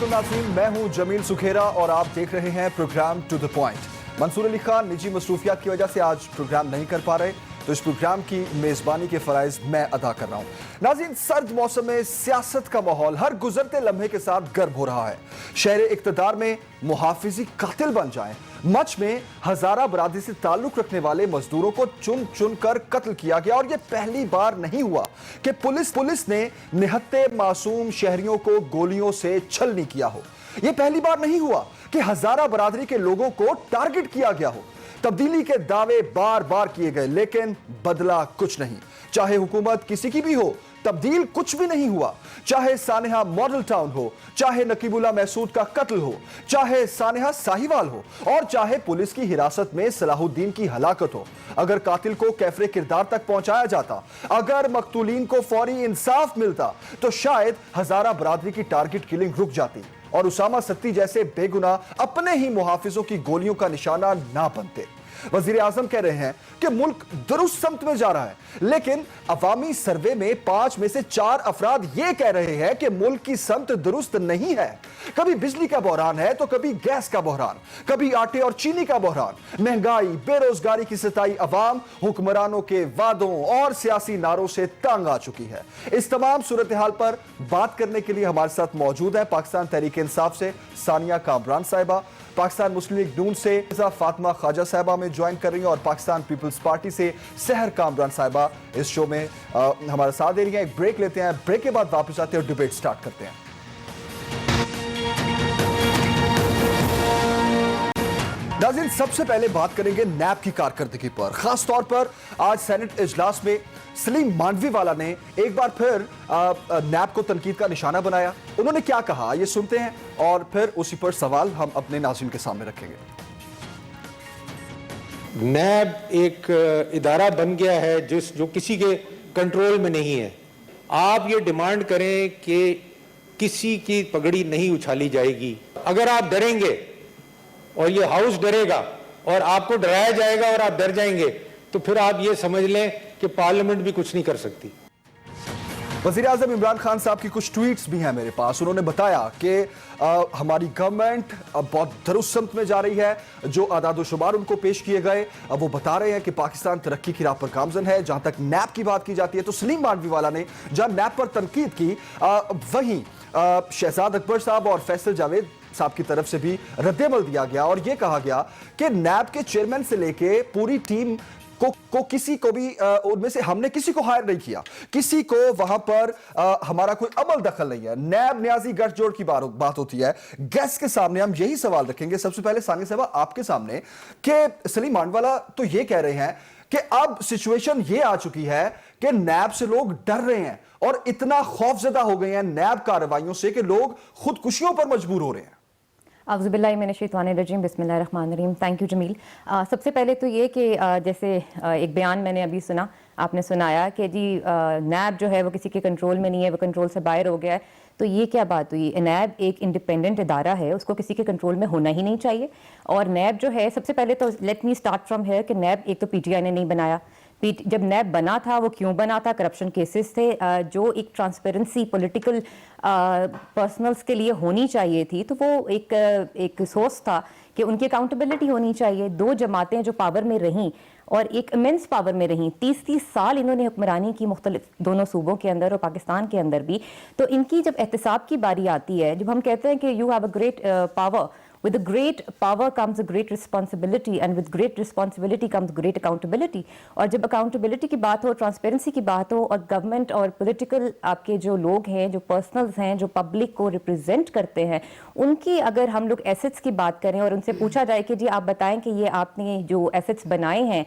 वालेकुम नाज़रीन, मैं हूं जमील सुखेरा और आप देख रहे हैं program to the point. Mansoor Ali Khan निजी मसरूफियात की वजह से आज प्रोग्राम नहीं कर पा रहे, तो इस प्रोग्राम की मेज़बानी के फ़राइज़ मैं अदा कर रहा हूं। नाज़रीन, सर्द मौसम में सियासत का माहौल हर गुजरते लम्हे के साथ गर्म हो रहा है। शहर इक़्तिदार में मुहाफ़िज़ी कातिल बन जाएं, मच में हज़ारा बरादरी से ताल्लुक़ रखने वाले मजदूरों को चुन चुन कर कत्ल किया गया। और यह पहली बार नहीं हुआ कि पुलिस ने निहत्ते मासूम शहरियों को गोलियों से छलनी किया हो। यह पहली बार नहीं हुआ कि हज़ारा बरादरी के लोगों को टारगेट किया गया हो। तब्दीली के दावे बार बार किए गए, लेकिन बदला कुछ नहीं। चाहे हुकूमत किसी की भी हो, तब्दील कुछ भी नहीं हुआ। चाहे सानेहा मॉडल टाउन हो, चाहे नकीबुल्लाह महसूद का कत्ल हो, चाहे सानेहा साहिवाल हो, और चाहे पुलिस की हिरासत में सलाहुद्दीन की हलाकत हो। अगर कातिल को कैफरे किरदार तक पहुंचाया जाता, अगर मकतूलीन को फौरी इंसाफ मिलता, तो शायद हज़ारा बरादरी की टारगेट किलिंग रुक जाती और उसामा सत्ती जैसे बेगुनाह अपने ही मुहाफिजों की गोलियों का निशाना ना बनते। वजीर आजम कह रहे हैं कि मुल्क दुरुस्त समत में जा रहा है, लेकिन अवामी सर्वे में 5 में से 4 अफराद ये कह रहे हैं कि मुल्क की समत दुरुस्त नहीं है। कभी बिजली का बहरान है तो कभी गैस का बहरान, कभी आटे और चीनी का बहरान। महंगाई, बेरोजगारी की सताई अवाम हुक्मरानों के वादों और सियासी नारों से तंग आ चुकी है। इस तमाम सूरत हाल पर बात करने के लिए हमारे साथ मौजूद है पाकिस्तान तहरीक इंसाफ से सानिया कामरान साहिबा, पाकिस्तान मुस्लिम लीग नून से फातिमा ख्वाजा साहिबा में ज्वाइन कर रही हैं, और पाकिस्तान पीपल्स पार्टी से सहर कामरान साहिबा इस शो में हमारा साथ दे रही हैं। एक ब्रेक लेते हैं, ब्रेक के बाद वापस आते हैं और डिबेट स्टार्ट करते हैं। नाज़रीन, सबसे पहले बात करेंगे नैब की कारकर्दगी पर। खास तौर पर आज सेनेट इजलास में सलीम मांडवी वाला ने एक बार फिर नैब को तनकीद का निशाना बनाया। उन्होंने क्या कहा, ये सुनते हैं और फिर उसी पर सवाल हम अपने नाज़रीन के सामने रखेंगे। नैब एक इदारा बन गया है जो किसी के कंट्रोल में नहीं है। आप ये डिमांड करें कि किसी की पगड़ी नहीं उछाली जाएगी। अगर आप डरेंगे और ये हाउस डरेगा और आपको डराया जाएगा और आप डर जाएंगे, तो फिर आप ये समझ लें कि पार्लियामेंट भी कुछ नहीं कर सकती। वज़ीर आज़म इमरान खान साहब की कुछ ट्वीट्स भी हैं मेरे पास। उन्होंने बताया कि हमारी गवर्नमेंट अब बहुत दुरुस्त समत में जा रही है। जो आदाद व शुमार उनको पेश किए गए, अब वो बता रहे हैं कि पाकिस्तान तरक्की की राह पर गामजन है। जहां तक नैब की बात की जाती है, तो सलीम मांडवी वाला ने जहां नैब पर तनकीद की, वहीं शहजाद अकबर साहब और फैसल जावेद साहब की तरफ से भी रद्दमल दिया गया और यह कहा गया कि नैब के चेयरमैन से लेके पूरी टीम को किसी को भी उनमें से हमने किसी को हायर नहीं किया, किसी को वहां पर हमारा कोई अमल दखल नहीं है। नैब न्याजी गठजोड़ की बात होती है। गेस्ट के सामने हम यही सवाल रखेंगे। सबसे पहले सानिया साहबा आपके सामने कि सलीम मांडवाला तो ये कह रहे हैं कि अब सिचुएशन ये आ चुकी है कि नैब से लोग डर रहे हैं और इतना खौफजदा हो गए हैं नैब कार्रवाइयों से कि लोग खुदकुशियों पर मजबूर हो रहे हैं। औज़ुबिल्लाहि मिनश्शैतानिर्रजीम, बिस्मिल्लाहिर्रहमानिर्रहीम। Thank you Jamil. सबसे पहले तो ये कि जैसे एक बयान मैंने अभी सुना, आपने सुनाया कि जी नैब जो है वो किसी के कंट्रोल में नहीं है, वो कंट्रोल से बाहर हो गया है। तो ये क्या बात हुई? नैब एक इंडिपेंडेंट इदारा है, उसको किसी के कंट्रोल में होना ही नहीं चाहिए। और नैब जो है, सबसे पहले तो let me start from here कि नैब एक तो पीटीआई ने नहीं बनाया। जब नैब बना था वो क्यों बना था? करप्शन केसेस थे, जो एक ट्रांसपेरेंसी पॉलिटिकल पर्सनल्स के लिए होनी चाहिए थी, तो वो एक सोच था कि उनकी अकाउंटेबिलिटी होनी चाहिए। 2 जमातें जो पावर में रहीं और एक इमेंस पावर में रहीं, 30-30 साल इन्होंने हुक्मरानी की मुख्तलिफ दोनों सूबों के अंदर और पाकिस्तान के अंदर भी। तो इनकी जब एहतसाब की बारी आती है, जब हम कहते हैं कि you have a great power, with a great power comes a great responsibility and with great responsibility comes great accountability। और जब accountability की बात हो, ट्रांसपेरेंसी की बात हो, और गवर्नमेंट और पॉलिटिकल आपके जो लोग हैं, जो पर्सनल्स हैं, जो पब्लिक को रिप्रेजेंट करते हैं, उनकी अगर हम लोग एसेट्स की बात करें और उनसे पूछा जाए कि जी आप बताएं कि ये आपने जो एसेट्स बनाए हैं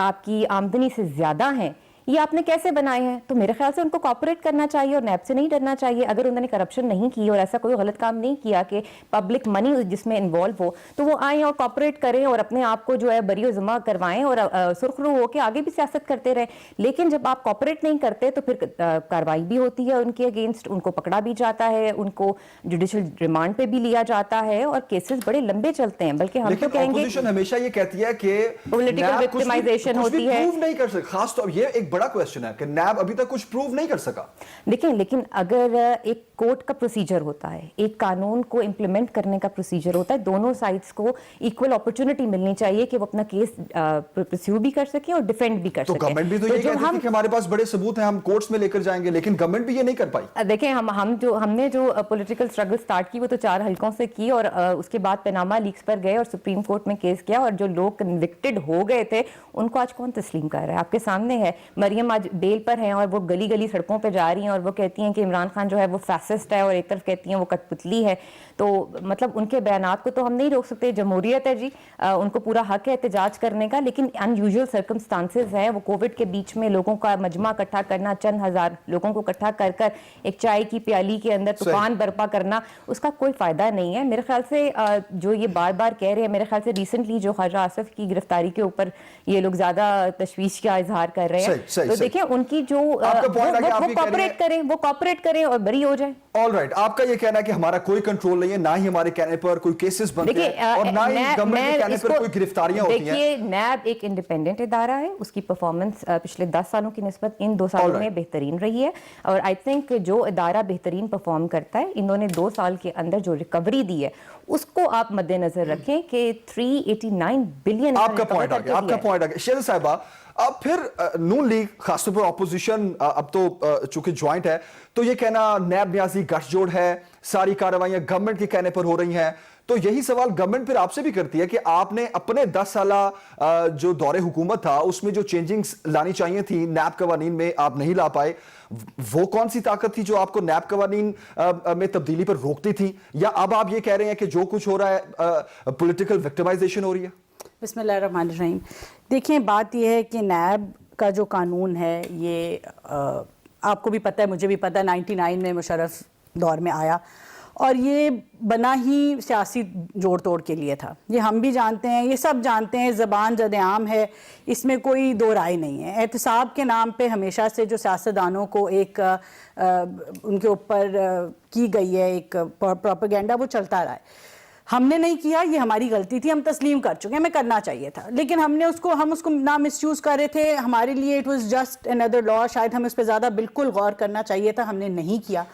आपकी आमदनी से ज़्यादा हैं, ये आपने कैसे बनाए हैं, तो मेरे ख्याल से उनको कॉपरेट करना चाहिए और नैब से नहीं डरना चाहिए। अगर उन्होंने करप्शन नहीं की और ऐसा कोई गलत काम नहीं किया कि पब्लिक मनी जिसमें इन्वॉल्व हो, तो वो आएँ और कॉपरेट करें और अपने आप को जो है बरी जमा करवाएं और सुरखरू हो के आगे भी सियासत करते रहें। लेकिन जब आप कॉपरेट नहीं करते तो फिर कार्रवाई भी होती है उनके अगेंस्ट, उनको पकड़ा भी जाता है, उनको जुडिशल रिमांड पे भी लिया जाता है और केसेस बड़े लंबे चलते हैं। बल्कि हम तो कहेंगे हमेशा ये कहती है कि पॉलिटिकल विक्टिमाइजेशन होती है। नहीं कर सकते। खास तौर ये एक बड़ा क्वेश्चन है कि नैब अभी तक कुछ प्रूव नहीं कर सका। देखिए, लेकिन अगर एक कोर्ट का प्रोसीजर होता है, एक कानून को इम्प्लीमेंट करने का प्रोसीजर होता है, दोनों साइड्स को इक्वल अपॉर्चुनिटी मिलनी चाहिए कि वो अपना केस परस्यू भी कर सके और डिफेंड भी कर तो सके। गवर्नमेंट भी तो ये कहती थी कि हमारे पास बड़े सबूत हैं, हम कोर्ट्स में लेकर जाएंगे, लेकिन गवर्नमेंट भी ये नहीं कर पाई। देखें, हमने जो पॉलिटिकल स्ट्रगल स्टार्ट की वो तो 4 हलकों से की, और उसके बाद पनामा लीक्स पर गए और सुप्रीम कोर्ट में केस किया, और जो लोग कन्विक्टेड हो गए थे उनको आज कौन तस्लीम कर रहा है? आपके सामने है, मरियम आज बेल पर हैं और वो गली गली सड़कों पे जा रही हैं और वो कहती हैं कि इमरान खान जो है वो फैसिस्ट है, और एक तरफ कहती हैं वो कठपुतली है। तो मतलब उनके बयानात को तो हम नहीं रोक सकते, जमहूरियत है जी, उनको पूरा हक है एहतजाज करने का, लेकिन अनयूजुअल सर्कमस्टांसेस है। वो कोविड के बीच में लोगों का मजमा इकट्ठा करना, चंद हजार लोगों को इकट्ठा कर कर एक चाय की प्याली के अंदर तूफान बर्पा करना, उसका कोई फायदा नहीं है। मेरे ख्याल से जो ये बार बार कह रहे हैं, मेरे ख्याल से रिसेंटली जो ख्वाजा आसिफ की गिरफ्तारी के ऊपर ये लोग ज्यादा तशवीश का इजहार कर रहे हैं, तो देखिए उनकी जो वो कॉपरेट करें और बरी हो जाए। ऑल राइट, आपका ये कहना है कि हमारा कोई कंट्रोल नहीं है, ना ही हमारे कहने पर कोई केसेस बनते हैं और ना ही गवर्नमेंट के कहने पर कोई गिरफ्तारियां होती हैं। देखिए, नैब एक इंडिपेंडेंट इदारा है, उसकी परफॉर्मेंस पिछले 10 सालों की निस्बत इन 2 सालों में बेहतरीन रही है, और आई थिंक जो इदारा बेहतरीन परफॉर्म करता है, इन्होंने 2 साल के अंदर जो रिकवरी दी है उसको आप मद्देनजर रखें कि 389 बिलियन। आपका पॉइंट आ गया शेर साहिबा। अब फिर नून लीग, खासतौर पर ऑपोजिशन अब तो चूंकि ज्वाइंट है, तो ये कहना नैब न्याजी गठजोड़ है, सारी कार्रवाइयां गवर्नमेंट के कहने पर हो रही हैं, तो यही सवाल गवर्नमेंट फिर आपसे भी करती है कि आपने अपने 10 साला जो दौरे हुकूमत था उसमें जो चेंजिंग्स लानी चाहिए थी नैब कवानीन में आप नहीं ला पाए। वो कौन सी ताकत थी जो आपको नैब कवानीन में तब्दीली पर रोकती थी, या अब आप ये कह रहे हैं कि जो कुछ हो रहा है पॉलिटिकल विक्टिमाइजेशन हो रही है? बिस्मिल्लाहिर्रहमानिर्रहीम। देखिए, बात यह है कि नैब का जो कानून है ये आपको भी पता है, मुझे भी पता है, 99 में मुशर्रफ दौर में आया और ये बना ही सियासी जोड़ तोड़ के लिए था। ये हम भी जानते हैं, ये सब जानते हैं, ज़बान ज़द-ए-आम है, इसमें कोई दो राय नहीं है। एहतसाब के नाम पे हमेशा से जो सियासतदानों को एक उनके ऊपर की गई है एक प्रोपेगेंडा, वो चलता रहा है। हमने नहीं किया, ये हमारी गलती थी, हम तस्लीम कर चुके हैं, हमें करना चाहिए था, लेकिन हम उसको ना मिसयूज़ कर रहे थे। हमारे लिए it was just another law, शायद हमें इस पर ज़्यादा बिल्कुल गौर करना चाहिए था, हमने नहीं किया।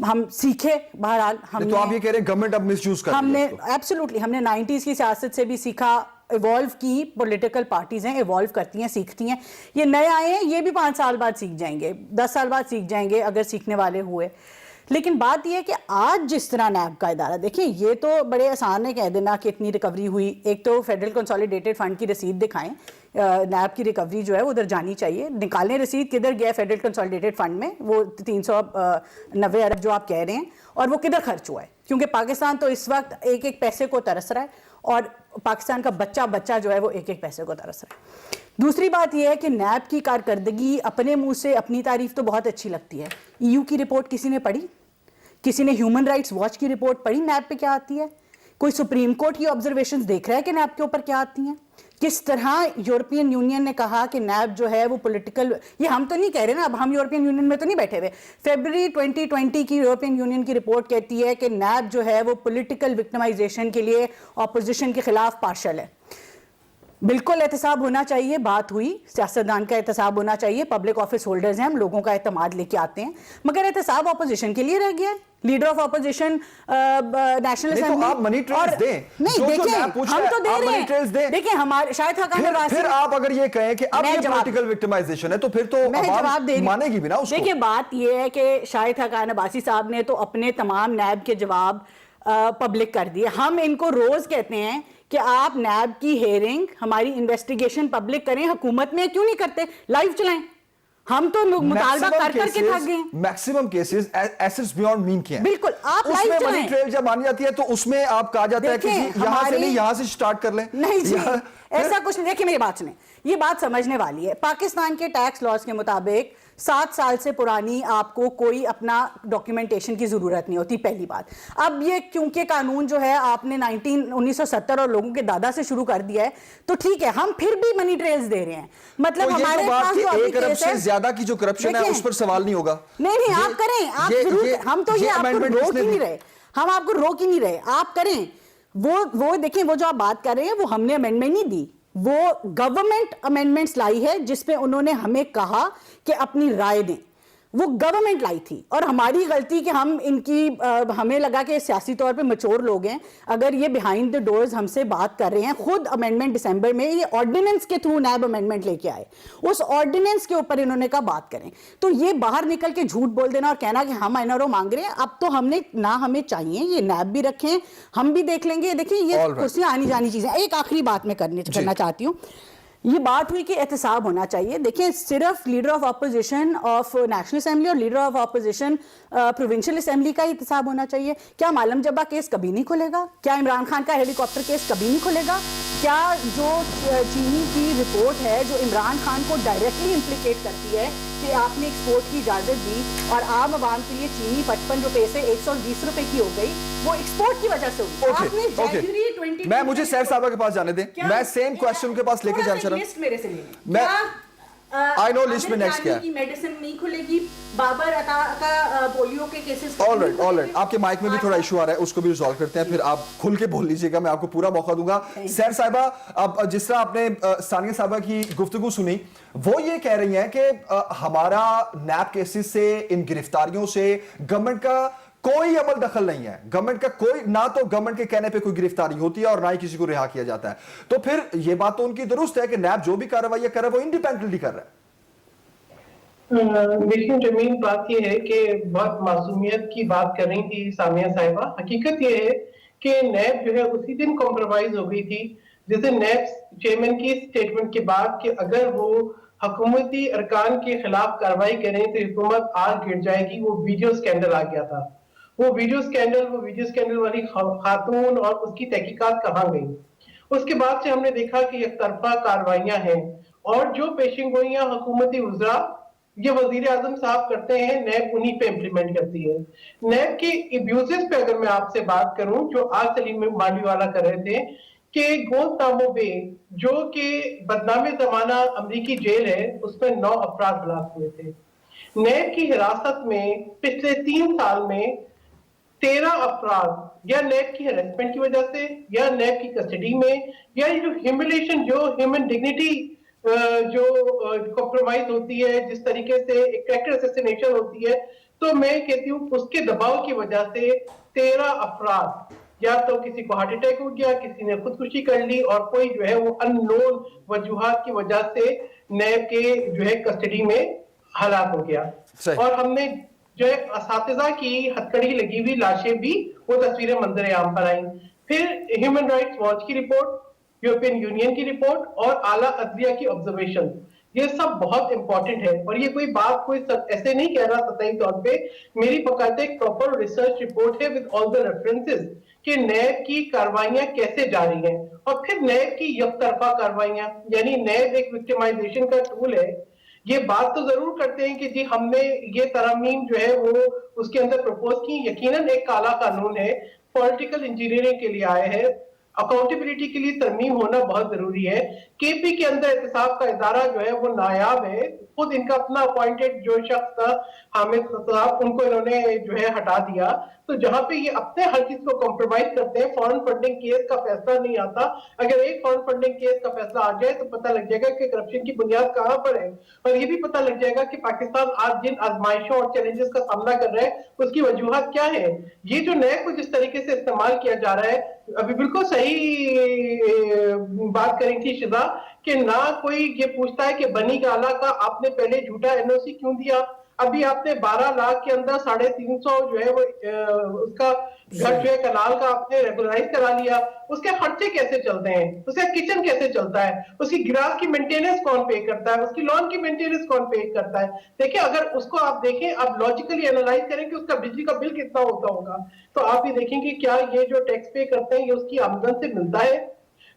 हम सीखे, बहरहाल हमने। तो आप ये कह रहे हैं गवर्नमेंट अब मिसयूज कर रही है? हमने एब्सोल्युटली, हमने 90s की सियासत से भी सीखा, इवॉल्व की। पॉलिटिकल पार्टीज हैं, इवॉल्व करती हैं, सीखती हैं। ये नए आए हैं, ये भी 5 साल बाद सीख जाएंगे, 10 साल बाद सीख जाएंगे अगर सीखने वाले हुए। लेकिन बात यह है कि आज जिस तरह नैब का इदारा, देखिए ये तो बड़े आसान है कह देना कि इतनी रिकवरी हुई। एक तो फेडरल कंसोलिडेटेड फंड की रसीद दिखाएं, नैब की रिकवरी जो है वो उधर जानी चाहिए, निकालें रसीद, किधर गया फेडरल कंसोलिडेटेड फंड में वो 390 अरब जो आप कह रहे हैं, और वो किधर खर्च हुआ है। क्योंकि पाकिस्तान तो इस वक्त एक एक पैसे को तरस रहा है, और पाकिस्तान का बच्चा बच्चा जो है वो एक एक पैसे को तरस रहा है। दूसरी बात यह है कि नैब की कारकर्दगी अपने मुंह से अपनी तारीफ तो बहुत अच्छी लगती है। EU की रिपोर्ट किसी ने पढ़ी? किसी ने ह्यूमन राइट्स वॉच की रिपोर्ट पढ़ी नैब पे क्या आती है? कोई सुप्रीम कोर्ट की ऑब्जर्वेशंस देख रहा है कि नैब के ऊपर क्या आती हैं? किस तरह यूरोपियन यूनियन ने कहा कि नैब जो है वो पॉलिटिकल, ये हम तो नहीं कह रहे ना, अब हम यूरोपियन यूनियन में तो नहीं बैठे हुए। फरवरी 2020 की यूरोपियन यूनियन की रिपोर्ट कहती है कि नैब जो है वो पॉलिटिकल विक्टिमाइजेशन के लिए ऑपोजिशन के खिलाफ पार्शल है। बिल्कुल एहतसाब होना चाहिए, बात हुई, सियासतदान का एहतसाब होना चाहिए, पब्लिक ऑफिस होल्डर्स हैं, हम लोगों का एतमाद लेके आते हैं, मगर एहतसाब ऑपोजिशन के लिए रह गया है। Leader of opposition national assembly, तो आप मनी ट्रेल्स दें। नहीं देखिए, हम तो दे रहे हैं। देखिए हमारे शाहिद हक़ानी नवाज़ी, फिर आप अगर ये कहें कि अब ये पॉलिटिकल विक्टिमाइजेशन है तो फिर तो आवाम मानेगी भी ना उसको। देखिए बात ये है कि शाहिद हक़ानी नवाज़ी साहब ने तो अपने तमाम नैब के जवाब पब्लिक कर दिए। हम इनको रोज कहते हैं कि आप नैब की हेयरिंग, हमारी इन्वेस्टिगेशन पब्लिक करें, हुकूमत में क्यों नहीं करते? लाइव चलाएं। हम तो मुतालबा कर करके थक गए। Maximum cases assets beyond mean के हैं। बिल्कुल, आप लाइव चलाएं। मनी ट्रेल जब मानी जाती है तो उसमें आप कहा जाता है कि यहां से नहीं, यहां से स्टार्ट कर लें। नहीं जी, ऐसा कुछ नहीं। देखिए मेरी बात सुने, ये बात समझने वाली है। पाकिस्तान के टैक्स लॉज के मुताबिक 7 साल से पुरानी आपको कोई अपना डॉक्यूमेंटेशन की जरूरत नहीं होती, पहली बात। अब ये क्योंकि कानून जो है आपने 1970 और लोगों के दादा से शुरू कर दिया है, तो ठीक है, हम फिर भी मनी ट्रेल्स दे रहे हैं। मतलब हमारे पास जो अभी केस है, ज्यादा की जो करप्शन है उस पर सवाल नहीं होगा। नहीं आप करें, आप जरूर, हम तो ये आपको रोक ही नहीं रहे, हम आपको रोक ही नहीं रहे, आप करें। वो देखिए, वो जो आप बात कर रहे हैं वो हमने अमेंडमेंट नहीं दी, वो गवर्नमेंट अमेंडमेंट्स लाई है जिसमें उन्होंने हमें कहा कि अपनी राय दें, वो गवर्नमेंट लाई थी। और हमारी गलती कि हम इनकी हमें लगा कि सियासी तौर पे मैच्योर लोग हैं, अगर ये बिहाइंड द डोर्स हमसे बात कर रहे हैं, खुद अमेंडमेंट दिसंबर में ये ऑर्डिनेंस के थ्रू नैब अमेंडमेंट लेके आए, उस ऑर्डिनेंस के ऊपर इन्होंने कहा बात करें। तो ये बाहर निकल के झूठ बोल देना और कहना कि हम एनआरओ मांग रहे हैं, अब तो हमने ना, हमें चाहिए ये नैब भी रखें, हम भी देख लेंगे। देखिए ये कुर्सियां आनी जानी चीजें। एक आखिरी बात मैं करना चाहती हूँ, ये बात हुई कि एहतसाब होना चाहिए। देखिए सिर्फ leader of opposition of National Assembly और leader of opposition provincial assembly का एहतसाब होना चाहिए। क्या मालम जब्बा केस कभी नहीं खुलेगा? क्या इमरान खान का हेलीकॉप्टर केस कभी नहीं खुलेगा? क्या जो चीनी की रिपोर्ट है जो इमरान खान को डायरेक्टली इम्प्लीकेट करती है कि आपने एक्सपोर्ट की इजाजत दी और आम आवाम के लिए चीनी 55 रुपए से 120 रुपए की हो गई, वो एक्सपोर्ट की वजह से हुई। आपने जनवरी 20 मैं मुझे सैर साहबा के पास जाने दें, मैं सेम क्वेश्चन के पास लेके जाना चाह रहा हूं। लिस्ट मेरे से ले लें। मैं आई नो लिस्ट में नेक्स्ट क्या है। मेडिसिन नहीं खुलेगी, बाबर अता का पोलियो के केसेस। ऑलराइट, आपके माइक में भी थोड़ा इशू आ रहा है, उसको भी रिजॉल्व करते हैं, फिर आप खुल के बोल लीजिएगा, मैं आपको पूरा मौका दूंगा। सैर साहिबा, अब जिस तरह आपने सानिया साहिबा की गुफ्तगू सुनी, वो ये कह रही हैं कि हमारा नैब केसेस से, इन गिरफ्तारियों से गवर्नमेंट का कोई अमल दखल नहीं है, गवर्नमेंट का कोई, ना तो गवर्नमेंट के कहने पे कोई गिरफ्तारी होती है और ना ही किसी को रिहा किया जाता है। तो फिर ये बात तो उनकी दुरुस्त है कि नैब जो भी कार्रवाई कर रहा है वो इंडिपेंडेंटली कर रहा है। देखिए जमीन, बात यह है कि बहुत मासूमियत की बात कर रही थी सानिया साहिबा। हकीकत यह है कि नैब जो है उसी दिन कॉम्प्रोमाइज हो गई थी जिस दिन नैब चेयरमैन की स्टेटमेंट के बाद कि अगर वो हुकूमती अरकान के खिलाफ कार्रवाई करें तो हुकूमत आग गिर जाएगी, वो वीडियो स्कैंडल आ गया था। वो वीडियो स्कैंडल वाली खातून और उसकी तहकीकात कहाँ गई? उसके बाद से हमने देखा कि एक तरफा कार्रवाइयां हैं और जो पेशिंगोइयां हुकूमती उजरा ये वजीर आजम साहब करते हैं, नैब उन्हीं पे इम्प्लीमेंट करती है। नैब के अब्यूजेस पे अगर मैं आपसे बात करूं, जो आज सलीम मालीवाला कर रहे थे कि गुआंतानामो बे जो कि बदनामे जमाना अमरीकी जेल है, उसमें 9 अफराद हलाक हुए थे। नैब की हिरासत में पिछले 3 साल में 13 अफराद या नैब की हेरेसमेंट की वजह से या नैब की कस्टडी में या जो ह्यूमिलेशन, जो ह्यूमन डिग्निटी जो कॉम्प्रोमाइज होती है, जिस तरीके से एक कैरेक्टर असैसिनेशन होती है, तो मैं कहती हूँ उसके दबाव की वजह से 13 अफराद, या तो किसी को हार्ट अटैक हो गया, किसी ने खुदकुशी कर ली और कोई जो है वो अननोन वजूहात की वजह से नैब के जो है कस्टडी में हलाक हो गया। और हमने जो है असातिज़ा की हथकड़ी लगी हुई लाशें भी, वो तस्वीरें मंजर आम पर आई। फिर ह्यूमन राइट्स वॉच की रिपोर्ट, यूरोपियन यूनियन की रिपोर्ट और आला अदलिया की ऑब्जर्वेशन, ये सब बहुत इंपॉर्टेंट है। और ये कोई बात कोई ऐसे नहीं कह रहा सतही तौर पे, मेरी बकायदा एक प्रॉपर रिसर्च रिपोर्ट है विद ऑल द रेफरेंसेस कि नैब की कार्रवाइयां कैसे जारी हैं। और फिर नैब की यकतरफा कार्रवाइयां, यानी नैब एक विक्टिमाइजेशन का टूल है। ये बात तो जरूर करते हैं कि जी हमने ये तरमीम जो है वो उसके अंदर प्रपोज की, यकीनन एक काला कानून है, पॉलिटिकल इंजीनियरिंग के लिए आए हैं, अकाउंटेबिलिटी के लिए तरमीम होना बहुत जरूरी है। केपी के अंदर एहतसाब का इदारा जो है वो नायाब है, खुद इनका अपना अपॉइंटेड जो शख्स था हामिद साहब, उनको इन्होंने जो है हटा दिया। तो जहां पे ये अपने हर चीज को कॉम्प्रोमाइज करते हैं, फॉरेन फंडिंग केस का फैसला नहीं आता। अगर एक फॉरेन फंडिंग केस का फैसला आ जाए तो पता लग जाएगा कि करप्शन की बुनियाद कहां पर है, और ये भी पता लग जाएगा कि पाकिस्तान आज जिन आजमाइशों और चैलेंजेस का सामना कर रहा है उसकी वजूहत क्या है। ये जो नैब को जिस तरीके से इस्तेमाल किया जा रहा है, अभी बिल्कुल सही बात करी थी शिजा कि ना कोई ये पूछता है कि बनी गाला का आपने पहले झूठा एनओसी क्यों दिया, अभी आपने 12 लाख के अंदर 350 जो है वो उसका घर जो है कनाल का आपने रेगुलराइज करा लिया। उसके खर्चे कैसे चलते हैं, उसका किचन कैसे चलता है, उसकी ग्रास की मेंटेनेंस कौन पे करता है, उसकी लॉन की मेंटेनेंस कौन पे करता है। देखिए अगर उसको आप देखें, आप लॉजिकली एनालाइज करें कि उसका बिजली का बिल कितना होता होगा, तो आप ये देखेंगे क्या ये जो टैक्स पे करते हैं ये उसकी आमदन से मिलता है।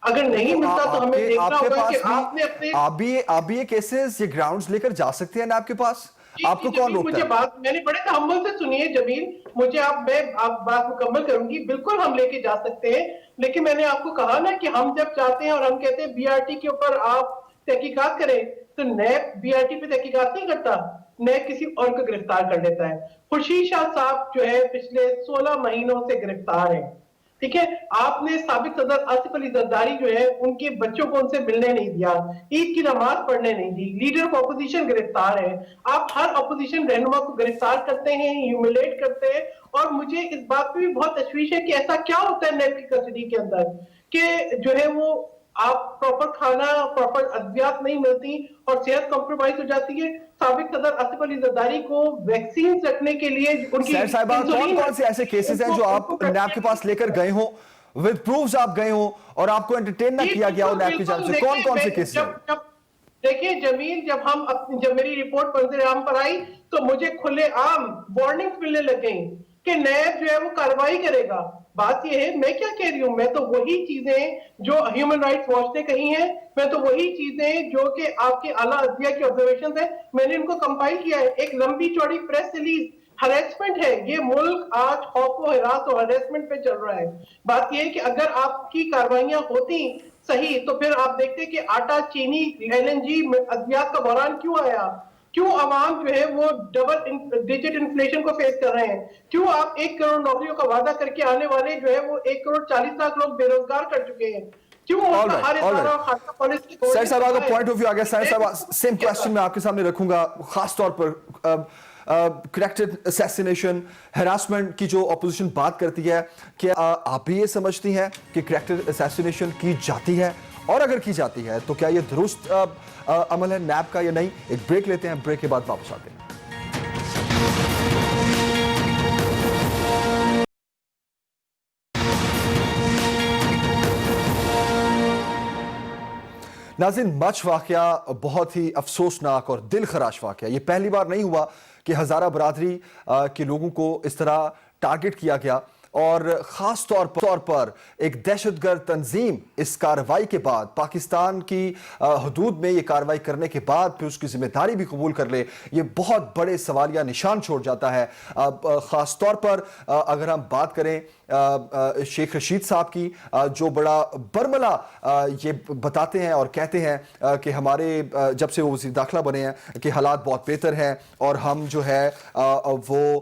अगर नहीं मिलता तो हमें देखना होगा कि आपने अपने आप भी ये केसेस, ये ग्राउंड्स लेकर जा सकते हैं ना आपके पास, आपको कौन रोकता है? मुझे बात मैंने बड़े तहम्मुल से सुनी है जमील, मुझे मैं बात मुकम्मल करूंगी। बिल्कुल हम लेके जा सकते हैं, लेकिन मैंने आपको कहा ना कि हम जब चाहते हैं और हम कहते हैं बीआरटी के ऊपर आप तहकीकात करें, तो नैब बीआरटी पे तहकीकात नहीं करता, नैब किसी और को गिरफ्तार कर लेता है। खुर्शीद शाह साहब जो है पिछले 16 महीनों से गिरफ्तार है, ٹھیک ہے. آپ نے سابق صدر آصف علی زرداری جو ہے ان کے بچوں کو ان سے ملنے نہیں دیا, عید کی نماز پڑھنے نہیں دی, لیڈر آف اپوزیشن گرفتار ہے, آپ ہر اپوزیشن رہنما کو گرفتار کرتے ہیں, ہیوملیٹ کرتے ہیں. اور مجھے اس بات پہ بھی بہت تشویش ہے کہ ایسا کیا ہوتا ہے نیب کی کسٹڈی کے اندر کہ جو ہے وہ آپ پراپر کھانا, پراپر ادویات نہیں ملتی اور صحت کمپرومائز ہو جاتی ہے. سابق صدر آصف علی زرداری کو ویکسینز رکھنے کے لیے ان کی سیر صاحبہ کون کون سے ایسے کیسز ہیں جو آپ نیب کے پاس لے کر گئے ہوں, ود پروفز آپ گئے ہوں اور آپ کو انٹرٹین نہ کیا گیا ہو نیب کی جانب سے؟ کون کون سے کیسز ہیں؟ دیکھیں جمیل, جب میری رپورٹ منظر عام پر آئی تو مجھے کھلے عام وارننگز ملنے لگ گئیں کہ نیب جو ہے وہ کارروائی کرے گا. بات یہ ہے, میں کیا کہہ رہی ہوں, میں تو وہی چیزیں جو ہیومن رائٹس واچ نے کہی ہیں, میں تو وہی چیزیں جو کہ آپ کے اعلیٰ عدلیہ کی آبزرویشنز ہیں, میں نے ان کو کمپائل کیا ہے. ایک لمبی چوڑی پریس ریلیز, ہریسمنٹ ہے, یہ ملک آج خوف و ہراس اور ہریسمنٹ پہ چل رہا ہے. بات یہ ہے کہ اگر آپ کی کارروائیاں ہوتی صحیح تو پھر آپ دیکھتے کہ آٹا, چینی, LNG, ادویات کا بحران کیوں آیا, کیوں عوام جو ہے وہ ڈبل ڈیجٹ انفلیشن کو فیس کر رہے ہیں, کیوں آپ 1 کروڑ نوکریوں کا وعدہ کر کے آنے والے جو ہے وہ 1 کروڑ 40 لاکھ لوگ بے روزگار کر چکے ہیں, کیوں ان کا ہر ادارہ اور خاصہ پالیسی. سر صاحب کا پوائنٹ آف ویو آ گیا. سر صاحب سیم کوسچن میں آپ کے سامنے رکھوں گا, خاص طور پر کریکٹڈ اسیسینیشن, ہراسمنٹ کی جو اپوزیشن بات کرتی ہے, کہ آپ بھی یہ سمجھتی ہیں کہ کریکٹڈ اسیسینیشن کی جاتی ہے, اور اگر کی جاتی ہے تو کیا یہ درست عمل ہے نیب کا یا نہیں؟ ایک بریک لیتے ہیں, بریک کے بعد واپس آتے ہیں. ناظرین, مچھ واقعہ بہت ہی افسوسناک اور دل خراش واقعہ. یہ پہلی بار نہیں ہوا کہ ہزارہ برادری کے لوگوں کو اس طرح ٹارگٹ کیا گیا, اور خاص طور پر ایک دہشت گرد تنظیم اس کارروائی کے بعد, پاکستان کی حدود میں یہ کارروائی کرنے کے بعد پھر اس کی ذمہ داری بھی قبول کر لے, یہ بہت بڑے سوالیہ نشان چھوڑ جاتا ہے. خاص طور پر اگر ہم بات کریں شیخ رشید صاحب کی, جو بڑا برملا یہ بتاتے ہیں اور کہتے ہیں کہ ہمارے جب سے وہ وزیر داخلہ بنے ہیں کہ حالات بہت بہتر ہیں اور ہم جو ہے وہ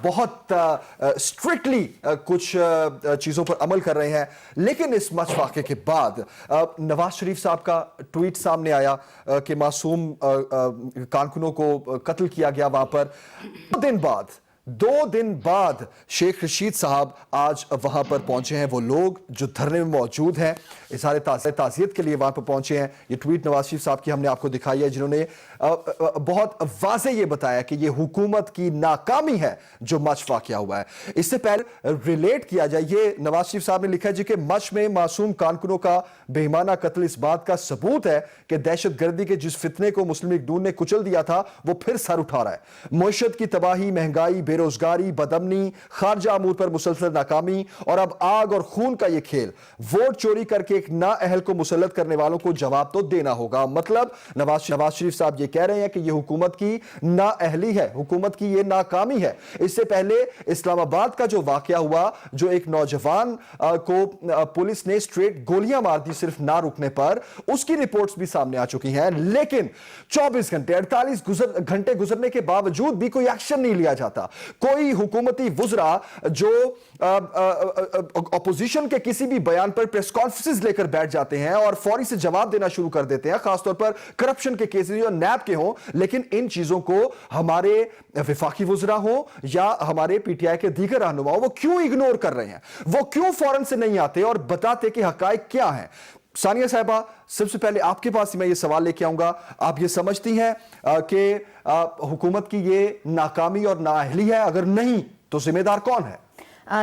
بہت اسٹرکٹلی کچھ چیزوں پر عمل کر رہے ہیں. لیکن اس مچھ واقعے کے بعد نواز شریف صاحب کا ٹویٹ سامنے آیا کہ معصوم کارکنوں کو قتل کیا گیا وہاں پر. 2 دن بعد شیخ رشید صاحب آج وہاں پر پہنچے ہیں. وہ لوگ جو دھرنے میں موجود ہیں, اظہار تعزیت کے لیے وہاں پر پہنچے ہیں. یہ ٹویٹ نواز شریف صاحب کی ہم نے آپ کو دکھائی ہے, جنہوں نے بہت واضح یہ بتایا کہ یہ حکومت کی ناکامی ہے جو مچھ واقعہ ہوا ہے. اس سے پہلے ریلیٹ کیا جائے, یہ نواز شریف صاحب نے لکھا ہے جی کہ مچھ میں معصوم کارکنوں کا بے ایمانہ قتل اس بات کا ثبوت ہے کہ دہشت گردی کے جس فتنے کو مسلم لیگ نون نے کچل دیا تھا وہ پھر سر اٹھا رہا ہے. معیشت کی تباہی, مہنگائی, بے روزگاری, بدامنی, خارجہ امور پر مسلسل ناکامی, اور اب آگ اور خون کا یہ کھیل. ووٹ چوری کر کے ایک نااہل کو مسلط کرنے والوں کو جواب تو دینا ہوگا. مطلب نواز شریف صاحب یہ کہہ رہے ہیں کہ یہ حکومت کی نااہلی ہے, حکومت کی یہ ناکامی ہے. اس سے پہلے اسلام آباد کا جو واقعہ ہوا, جو ایک نوجوان کو پولیس نے اسٹریٹ گولیاں مار دی صرف نہ رکنے پر, اس کی رپورٹس بھی سامنے آ چکی ہیں. لیکن 24 گھنٹے 48 گھنٹے گزرنے کے باوجود بھی کوئی ایکشن نہیں لیا جاتا. کوئی حکومتی وزراء جو اپوزیشن کے کسی بھی بیان پر پریس کانفرنسز لے کر بیٹھ جاتے ہیں اور فوری سے جواب دینا شروع کر دیتے ہیں, خاص طور پر کرپشن کے کیسز جو نیب کے ہوں. لیکن ان چیزوں کو ہمارے وفاقی وزراء ہوں یا ہمارے پی ٹی آئی کے دیگر رہنما ہوں, وہ کیوں اگنور کر رہے ہیں؟ وہ کیوں فوراً سے نہیں آتے اور بتاتے کہ حقائق کیا ہیں؟ ثانیہ صاحبہ, سب سے پہلے آپ کے پاس میں یہ سوال لے کے آؤں گا. آپ یہ سمجھتی ہیں کہ حکومت کی یہ ناکامی اور نااہلی ہے؟ اگر نہیں تو ذمہ دار کون ہے؟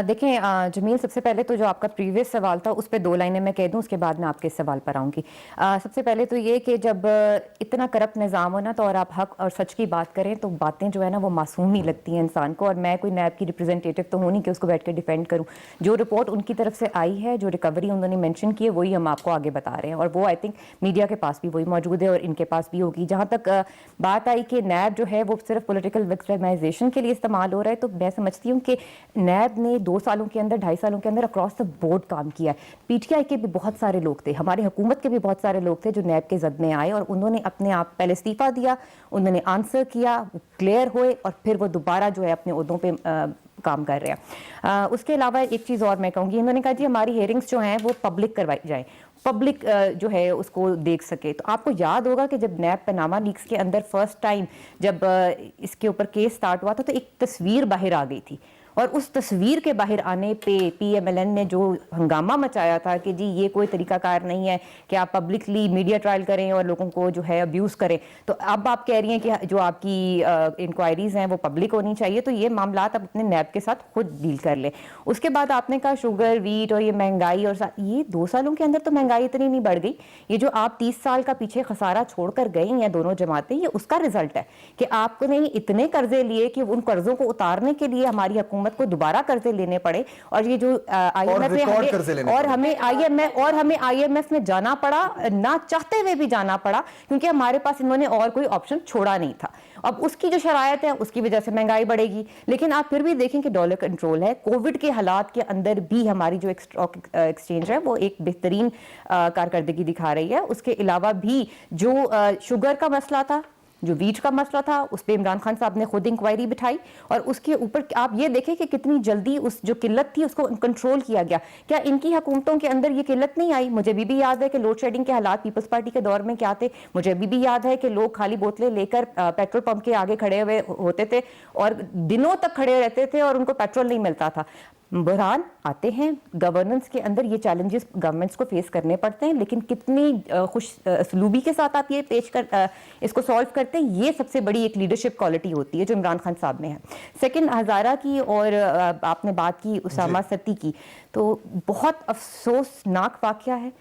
دیکھیں جمیل, سب سے پہلے تو جو آپ کا پریویس سوال تھا اس پہ 2 لائنیں میں کہہ دوں, اس کے بعد میں آپ کے سوال پر آؤں گی. سب سے پہلے تو یہ کہ جب اتنا کرپٹ نظام ہو نا, تو اور آپ حق اور سچ کی بات کریں تو باتیں جو ہے نا وہ معصوم ہی لگتی ہیں انسان کو. اور میں کوئی نیب کی ریپرزینٹیٹو تو ہوں نہیں کہ اس کو بیٹھ کے ڈیفینڈ کروں. جو رپورٹ ان کی طرف سے آئی ہے, جو ریکوری انہوں نے مینشن کی ہے, وہی ہم آپ کو آگے بتا رہے ہیں. اور وہ آئی تھنک میڈیا کے پاس بھی وہی موجود ہے اور ان کے پاس بھی ہوگی. جہاں تک بات آئی کہ نیب جو ہے وہ صرف پولیٹیکل وکٹمائزیشن کے لیے استعمال ہو رہا ہے, تو میں سمجھتی ہوں کہ نیب نے 2 سالوں کے اندر 2.5 سالوں کے اندر اکراس دا بورڈ کام کیا ہے. پی ٹی آئی کے بھی بہت سارے لوگ تھے, ہماری حکومت کے بھی بہت سارے لوگ تھے جو نیب کے زد میں آئے, اور انہوں نے اپنے آپ پہلے استعفیٰ دیا, انہوں نے آنسر کیا, کلیئر ہوئے, اور پھر وہ دوبارہ جو ہے اپنے عہدوں پہ काम कर रहे हैं। उसके अलावा एक चीज़ और मैं कहूँगी, इन्होंने कहा जी हमारी हेयरिंग्स जो हैं वो पब्लिक करवाई जाएँ, पब्लिक जो है उसको देख सके। तो आपको याद होगा कि जब नैब पनामा लीक्स के अंदर फर्स्ट टाइम जब इसके ऊपर केस स्टार्ट हुआ था तो एक तस्वीर बाहर आ गई थी, और उस तस्वीर के बाहर आने पे PMLN ने जो हंगामा मचाया था कि जी ये कोई तरीकाकार नहीं है कि आप पब्लिकली मीडिया ट्रायल करें और लोगों को जो है अब्यूज़ करें। तो अब आप कह रही हैं कि जो आपकी इंक्वायरीज़ हैं वो पब्लिक होनी चाहिए, तो ये मामला आप अपने नैब के साथ खुद डील कर लें। उसके बाद आपने कहा शुगर, वीट और ये महंगाई, और ये 2 सालों के अंदर तो महंगाई इतनी नहीं बढ़ गई। ये जो आप 30 साल का पीछे खसारा छोड़कर गई हैं दोनों जमातें, ये उसका रिजल्ट है कि आपने इतने कर्जे लिए कि उन कर्जों को उतारने के लिए हमारी हुकूमत को दोबारा कर्जे लेने पड़े, और ये जो IMF हमें IMF में जाना पड़ा, ना चाहते हुए भी जाना पड़ा, क्योंकि हमारे पास इन्होंने और कोई ऑप्शन छोड़ा नहीं था। अब उसकी जो शरायत है उसकी वजह से महंगाई बढ़ेगी, लेकिन आप फिर भी देखें कि डॉलर कंट्रोल है। कोविड के हालात के अंदर भी हमारी जो स्टॉक एक्सचेंज है वो एक बेहतरीन कारकर्दगी दिखा रही है। उसके अलावा भी जो शुगर का मसला था, जो वीट का मसला था, उस पर इमरान खान साहब ने खुद इंक्वायरी बिठाई, और उसके ऊपर आप ये देखें कि कितनी जल्दी उस जो किल्लत थी उसको कंट्रोल किया गया। क्या इनकी हुकूमतों के अंदर ये किल्लत नहीं आई? मुझे अभी भी याद है कि लोड शेडिंग के हालात पीपल्स पार्टी के दौर में क्या थे। मुझे अभी भी याद है कि लोग खाली बोतलें लेकर पेट्रोल पंप के आगे खड़े हुए होते थे और दिनों तक खड़े रहते थे और उनको पेट्रोल नहीं मिलता था। बहरान आते हैं, गवर्नेंस के अंदर ये चैलेंजेस गवर्नमेंट्स को फेस करने पड़ते हैं, लेकिन कितनी खुश सलूबी के साथ आप ये इसको सॉल्व करते हैं, ये सबसे बड़ी एक लीडरशिप क्वालिटी होती है जो इमरान खान साहब में है। सेकंड, हज़ारा की और आपने बात की उसामा सती की, तो बहुत अफसोसनाक वाक़या है।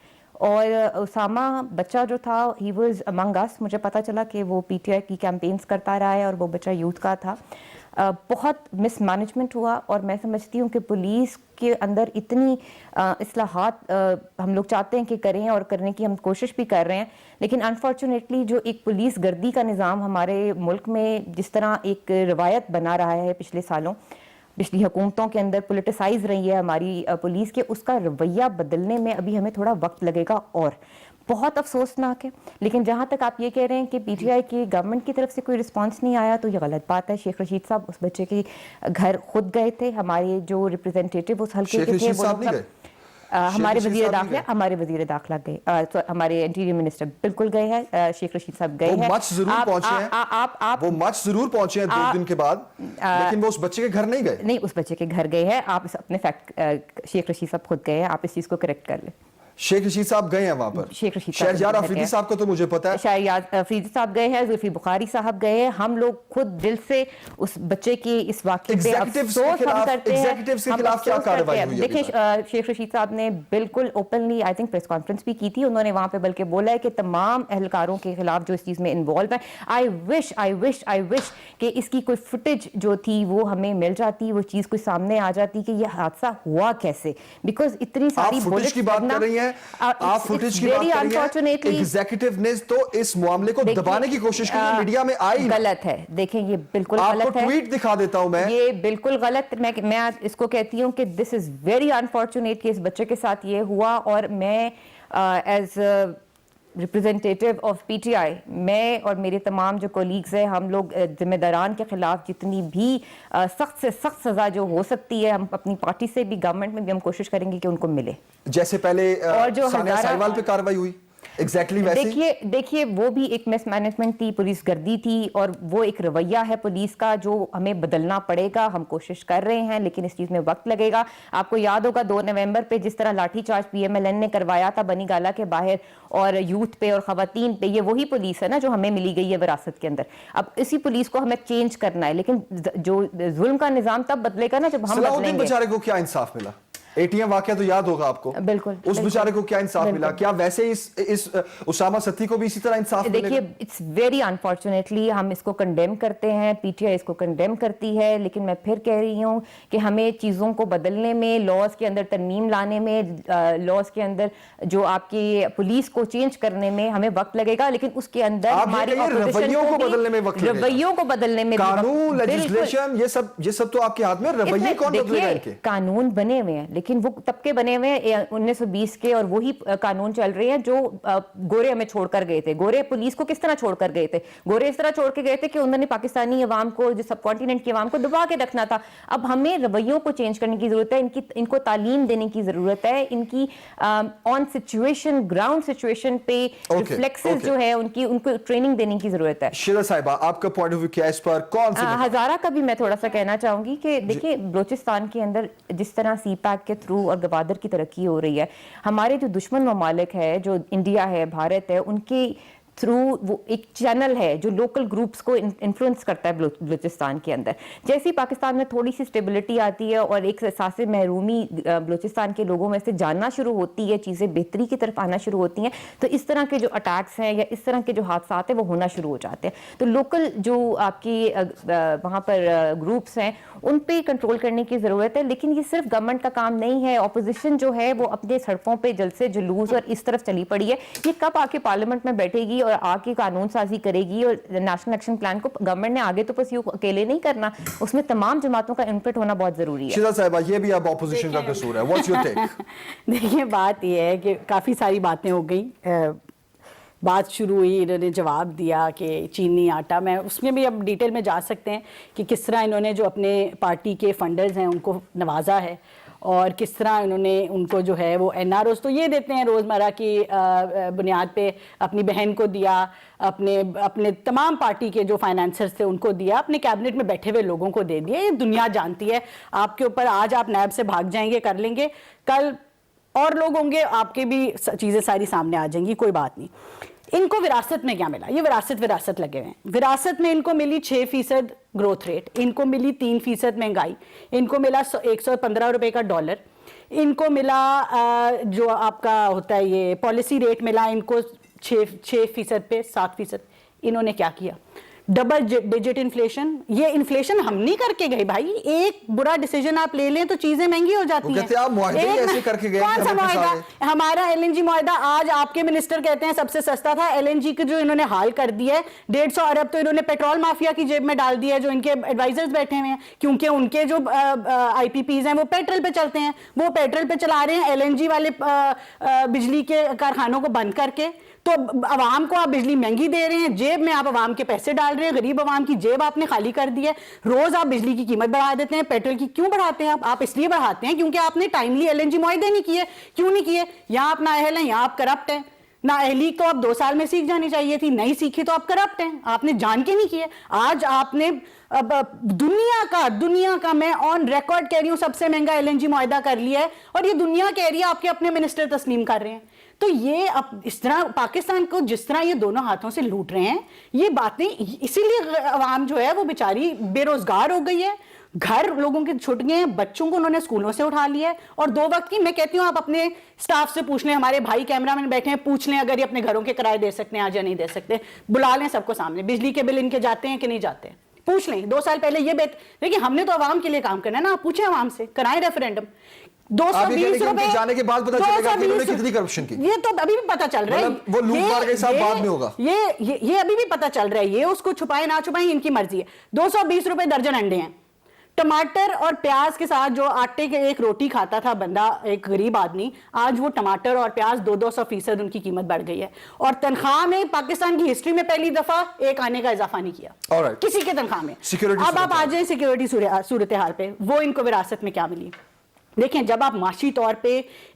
और उसामा बच्चा जो था, ही वाज अमंग अस, मुझे पता चला कि वो PTI की कैंपेन्स करता रहा है और वो बच्चा यूथ का था। बहुत मिसमैनेजमेंट हुआ, और मैं समझती हूँ कि पुलिस के अंदर इतनी इस्लाहात हम लोग चाहते हैं कि करें और करने की हम कोशिश भी कर रहे हैं, लेकिन अनफॉर्चुनेटली जो एक पुलिस गर्दी का निज़ाम हमारे मुल्क में जिस तरह एक रवायत बना रहा है पिछले सालों, पिछली हुकूमतों के अंदर पोलिटिसाइज रही है हमारी पुलिस के, उसका रवैया बदलने में अभी हमें थोड़ा वक्त लगेगा, और बहुत अफसोसनाक है। लेकिन जहाँ तक आप ये कह रहे हैं कि PTI की गवर्नमेंट की तरफ से कोई रिस्पांस नहीं आया, तो ये गलत बात है। शेख रशीद साहब उस बच्चे के घर खुद गए थे, हमारे जो रिप्रेजेंटेटिव उस हल्के के थे वो हमारे वजीर दाखिला गए, हमारे इंटीरियर मिनिस्टर बिल्कुल गए हैं, शेख रशीद साहब गए हैं। वो मच जरूर पहुंचे हैं 2 दिन के बाद, लेकिन वो उस बच्चे के घर नहीं गए। नहीं, उस बच्चे के घर गए हैं। आप अपने फैक्ट, शेख रशीद साहब खुद गए हैं, आप इस चीज को करेक्ट कर लें। शेख रशीद साहब गए हैं वहां पर। शेख रशीद शहरयार अफरीदी साहब को तो मुझे पता है, शहरयार अफरीदी साहब गए हैं, जुल्फी बुखारी साहब गए हैं। हम लोग खुद दिल से उस बच्चे के इस वाक़े पे अफसोस हम करते हैं। एग्जीक्यूटिव्स के खिलाफ क्या कार्रवाई हुई? देखिए, शेख रशीद साहब ने बिल्कुल openly I think press conference भी की थी, उन्होंने वहां पे बल्कि बोला है कि तमाम एहलकारों के खिलाफ जो इस चीज़ में इन्वॉल्व है, आई विश कि इसकी कोई फुटेज जो थी वो हमें मिल जाती, वो चीज़ कोई सामने आ जाती कि ये हादसा हुआ कैसे, बिकॉज इतनी सारी फुटेज की बात कर रही हैं आप, फुटेज की बात कर रही हैं। एग्जीक्यूटिव ने तो इस मामले को दबाने की कोशिश की, मीडिया में आई। गलत है, देखें ये बिल्कुल गलत है। आपको ट्वीट दिखा देता हूं मैं, ये बिल्कुल गलत। मैं इसको कहती हूं कि दिस इज वेरी अनफॉर्चुनेट कि इस बच्चे के साथ ये हुआ, और मैं एज रिप्रेजेंटेटिव ऑफ PTI, मैं और मेरे तमाम जो कोलीग्स हैं, हम लोग जिम्मेदारान के खिलाफ जितनी भी सख्त से सख्त सजा जो हो सकती है, हम अपनी पार्टी से भी, गवर्नमेंट में भी हम कोशिश करेंगे कि उनको मिले। जैसे पहले और जो सानिया साहिवाल पे कार्रवाई हुई, एग्जैक्टली वैसे देखिए वो भी एक मिसमैनेजमेंट थी, पुलिस गर्दी थी, और वो एक रवैया है पुलिस का जो हमें बदलना पड़ेगा। हम कोशिश कर रहे हैं, लेकिन इस चीज़ में वक्त लगेगा। आपको याद होगा 2 नवंबर पे जिस तरह लाठीचार्ज PMLN ने करवाया था बनी गाला के बाहर, और यूथ पे और खवातीन पे, ये वही पुलिस है ना जो हमें मिली गई है विरासत के अंदर। अब इसी पुलिस को हमें चेंज करना है, लेकिन जो जुल्म का निज़ाम तब बदलेगा ना जब हम बदलेंगे। बेचारे को क्या इंसाफ मिला? ATM वाकया तो याद होगा आपको। बिल्कुल। उस बेचारे को क्या इंसाफ मिला? क्या वैसे इस उसामा सती को भी इसी तरह इंसाफ मिलेगा? देखिए, इट्स वेरी अनफॉर्चुनेटली हम इसको कंडेम करते हैं, PTI इसको कंडेम करती है, लेकिन मैं फिर कह रही हूँ कि हमें चीज़ों को बदलने में, लॉज के अंदर तरमीम लाने में, लॉज के अंदर जो आपकी पुलिस को चेंज करने में हमें वक्त लगेगा, लेकिन उसके अंदर हमारी रवैयों को बदलने में वक्त लगेगा। रवैयों को बदलने में, कानून, लेजिस्लेशन, ये सब तो आपके हाथ में। रवैये कौन बदलेगा? कानून बने हुए हैं, लेकिन वो तबके बने हुए हैं 1920 के, और वही कानून चल रहे हैं जो गोरे हमें छोड़कर गए थे। गोरे पुलिस को किस तरह छोड़कर गए थे? गोरे इस तरह छोड़ के गए थे कि उन्होंने पाकिस्तानी अवाम को, जो सब कॉन्टिनेंट की अवाम को दबा के रखना था। अब हमें रवैयों को चेंज करने की जरूरत है, इनको तालीम देने की जरूरत है, इनकी ऑन सिचुएशन, ग्राउंड सिचुएशन पे रिफ्लेक्सेस जो है उनको ट्रेनिंग देने की जरूरत है। शीरा साहिबा, आपका पॉइंट ऑफ व्यू क्या है इस पर? कौन सी हजारा का भी मैं थोड़ा सा कहना चाहूंगी कि देखिए बलूचिस्तान के अंदर जिस तरह सी पैक के थ्रू और गवादर की तरक्की हो रही है, हमारे जो दुश्मन ममालिक है, जो इंडिया है, भारत है, उनके थ्रू वो एक चैनल है जो लोकल ग्रुप्स को इन्फ्लुएंस करता है बलूचिस्तान के अंदर। जैसे ही पाकिस्तान में थोड़ी सी स्टेबिलिटी आती है और एक एहसास महरूमी बलूचिस्तान के लोगों में से जानना शुरू होती है, चीज़ें बेहतरी की तरफ आना शुरू होती हैं, तो इस तरह के जो अटैक्स हैं या इस तरह के जो हादसा हैं वो होना शुरू हो जाते हैं। तो लोकल जो आपकी वहाँ पर ग्रुप्स हैं उन पे कंट्रोल करने की ज़रूरत है, लेकिन ये सिर्फ गवर्नमेंट का काम नहीं है। अपोजिशन जो है वो अपने सड़कों पे जलसे जुलूस और इस तरफ चली पड़ी है। ये कब आके पार्लियामेंट में बैठेगी और आके कानून साजी करेगी? और नेशनल एक्शन प्लान को गवर्नमेंट ने आगे तो परस्यू अकेले नहीं करना, उसमें तमाम जमातों का इनपुट होना बहुत जरूरी है। शीरा साहिबा, ये भी अब ऑपोजिशन का कसूर है, व्हाट्स योर टेक? देखिए बात ये है कि काफ़ी सारी बातें हो गई, बात शुरू हुई, इन्होंने जवाब दिया कि चीनी आटा, मैं उसमें भी अब डिटेल में जा सकते हैं कि किस तरह इन्होंने जो अपने पार्टी के फंडर्स हैं उनको नवाजा है और किस तरह इन्होंने उनको जो है वो NROs तो ये देते हैं रोज़मर्रा की बुनियाद पे, अपनी बहन को दिया, अपने तमाम पार्टी के जो फाइनेंसर्स थे उनको दिया, अपने कैबिनेट में बैठे हुए लोगों को दे दिया। ये दुनिया जानती है आपके ऊपर, आज आप नैब से भाग जाएंगे, कर लेंगे, कल और लोग होंगे, आपके भी चीज़ें सारी सामने आ जाएंगी, कोई बात नहीं। इनको विरासत में क्या मिला? ये विरासत लगे हुए हैं। विरासत में इनको मिली 6% ग्रोथ रेट, इनको मिली 3% महंगाई, इनको मिला 115 रुपए का डॉलर, इनको मिला जो आपका होता है ये पॉलिसी रेट मिला इनको 6% पे 7%। इन्होंने क्या किया? Double digit inflation. ये इन्फ्लेशन हम नहीं करके गए भाई, एक बुरा डिसीजन आप ले लें तो चीजें महंगी हो जाती हैं। ऐसे करके गए, कौन सा मुआहदा? हमारा LNG मुआहदा, आज आपके मिनिस्टर कहते हैं सबसे सस्ता था। LNG के जो इन्होंने हाल कर दिया है 150 अरब तो इन्होंने पेट्रोल माफिया की जेब में डाल दिया है, जो इनके एडवाइजर्स बैठे हुए हैं, क्योंकि उनके जो IPPs हैं वो पेट्रोल पे चलते हैं, वो पेट्रोल पे चला रहे हैं LNG वाले बिजली के कारखानों को बंद करके। तो अवाम को आप बिजली महंगी दे रहे हैं, जेब में आप अवाम के पैसे डाल रहे हैं, गरीब अवाम की जेब आपने खाली कर दी है। रोज आप बिजली की कीमत बढ़ा देते हैं, पेट्रोल की क्यों बढ़ाते हैं आप इसलिए बढ़ाते हैं क्योंकि आपने टाइमली LNG मुआहदे नहीं किए। क्यों नहीं किए? यहाँ आप नाअहल हैं, यहाँ आप करप्ट हैं। नाअहली तो आप 2 साल में सीख जानी चाहिए थी, नहीं सीखी तो आप करप्ट हैं, आपने जान के नहीं किए। आज आपने अब दुनिया का मैं ऑन रिकॉर्ड कह रही हूँ सबसे महंगा LNG मुआहदा कर लिया है, और ये दुनिया कह रही है, आपके अपने मिनिस्टर तस्लीम कर रहे हैं। तो ये अब इस तरह पाकिस्तान को जिस तरह ये दोनों हाथों से लूट रहे हैं, ये बातें, इसीलिए अवाम जो है वो बेचारी बेरोजगार हो गई है, घर लोगों के छुट गए हैं, बच्चों को उन्होंने स्कूलों से उठा लिया है। और 2 वक्त की मैं कहती हूँ आप अपने स्टाफ से पूछ लें, हमारे भाई कैमरामैन बैठे हैं, पूछ लें अगर ये अपने घरों के किराए दे सकते हैं आज या नहीं दे सकते, बुला लें सबको सामने, बिजली के बिल इनके जाते हैं कि नहीं जाते, पूछ लें। 2 साल पहले ये देखिए, हमने तो अवाम के लिए काम करना है ना, आप पूछें अवाम से, कराएं रेफरेंडम। 220 रुपए जाने के बाद पता चलेगा कि उन्होंने कितनी करप्शन की। ये तो अभी भी पता चल रहा है, वो लूट मार के हिसाब बाद में होगा। ये अभी भी पता चल रहा है, ये उसको छुपाए ना छुपाए इनकी मर्जी है। 220 रुपए दर्जन अंडे हैं। टमाटर और प्याज के साथ जो आटे के एक रोटी खाता था बंदा, एक गरीब आदमी, आज वो टमाटर और प्याज 200% उनकी कीमत बढ़ गई है। और तनख्वाह में पाकिस्तान की हिस्ट्री में पहली दफा 1 आने का इजाफा नहीं किया किसी के तनख्वाह में। अब आप आ जाए सिक्योरिटी सूरत हाल पे, वो इनको विरासत में क्या मिली? देखें, जब आप माशी तौर पे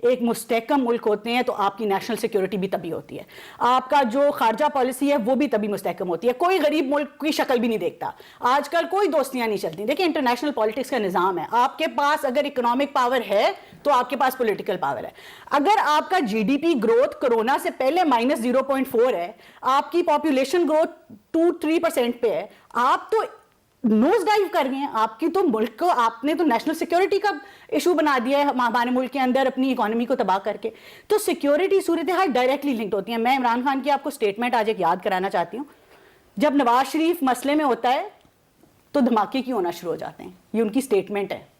एक मुस्तहकम मुल्क होते हैं तो आपकी नेशनल सिक्योरिटी भी तभी होती है, आपका जो खारजा पॉलिसी है वो भी तभी मुस्तहकम होती है। कोई गरीब मुल्क की शक्ल भी नहीं देखता, आजकल कोई दोस्तियां नहीं चलती। देखिए, इंटरनेशनल पॉलिटिक्स का निज़ाम है, आपके पास अगर इकोनॉमिक पावर है तो आपके पास पॉलिटिकल पावर है। अगर आपका GDP ग्रोथ कोरोना से पहले -0.4 है, आपकी पॉपुलेशन ग्रोथ 2-3% पे है, आप तो नोज डाइव कर रहे हैं। आपकी तो मुल्क को, आपने तो नेशनल सिक्योरिटी का इशू बना दिया है हमारे मुल्क के अंदर, अपनी इकोनॉमी को तबाह करके। तो सिक्योरिटी सूरत हाल डायरेक्टली लिंक्ड होती है। मैं इमरान खान की आपको स्टेटमेंट आज एक याद कराना चाहती हूँ। जब नवाज शरीफ मसले में होता है तो धमाके क्यों होना शुरू हो जाते हैं, ये उनकी स्टेटमेंट है।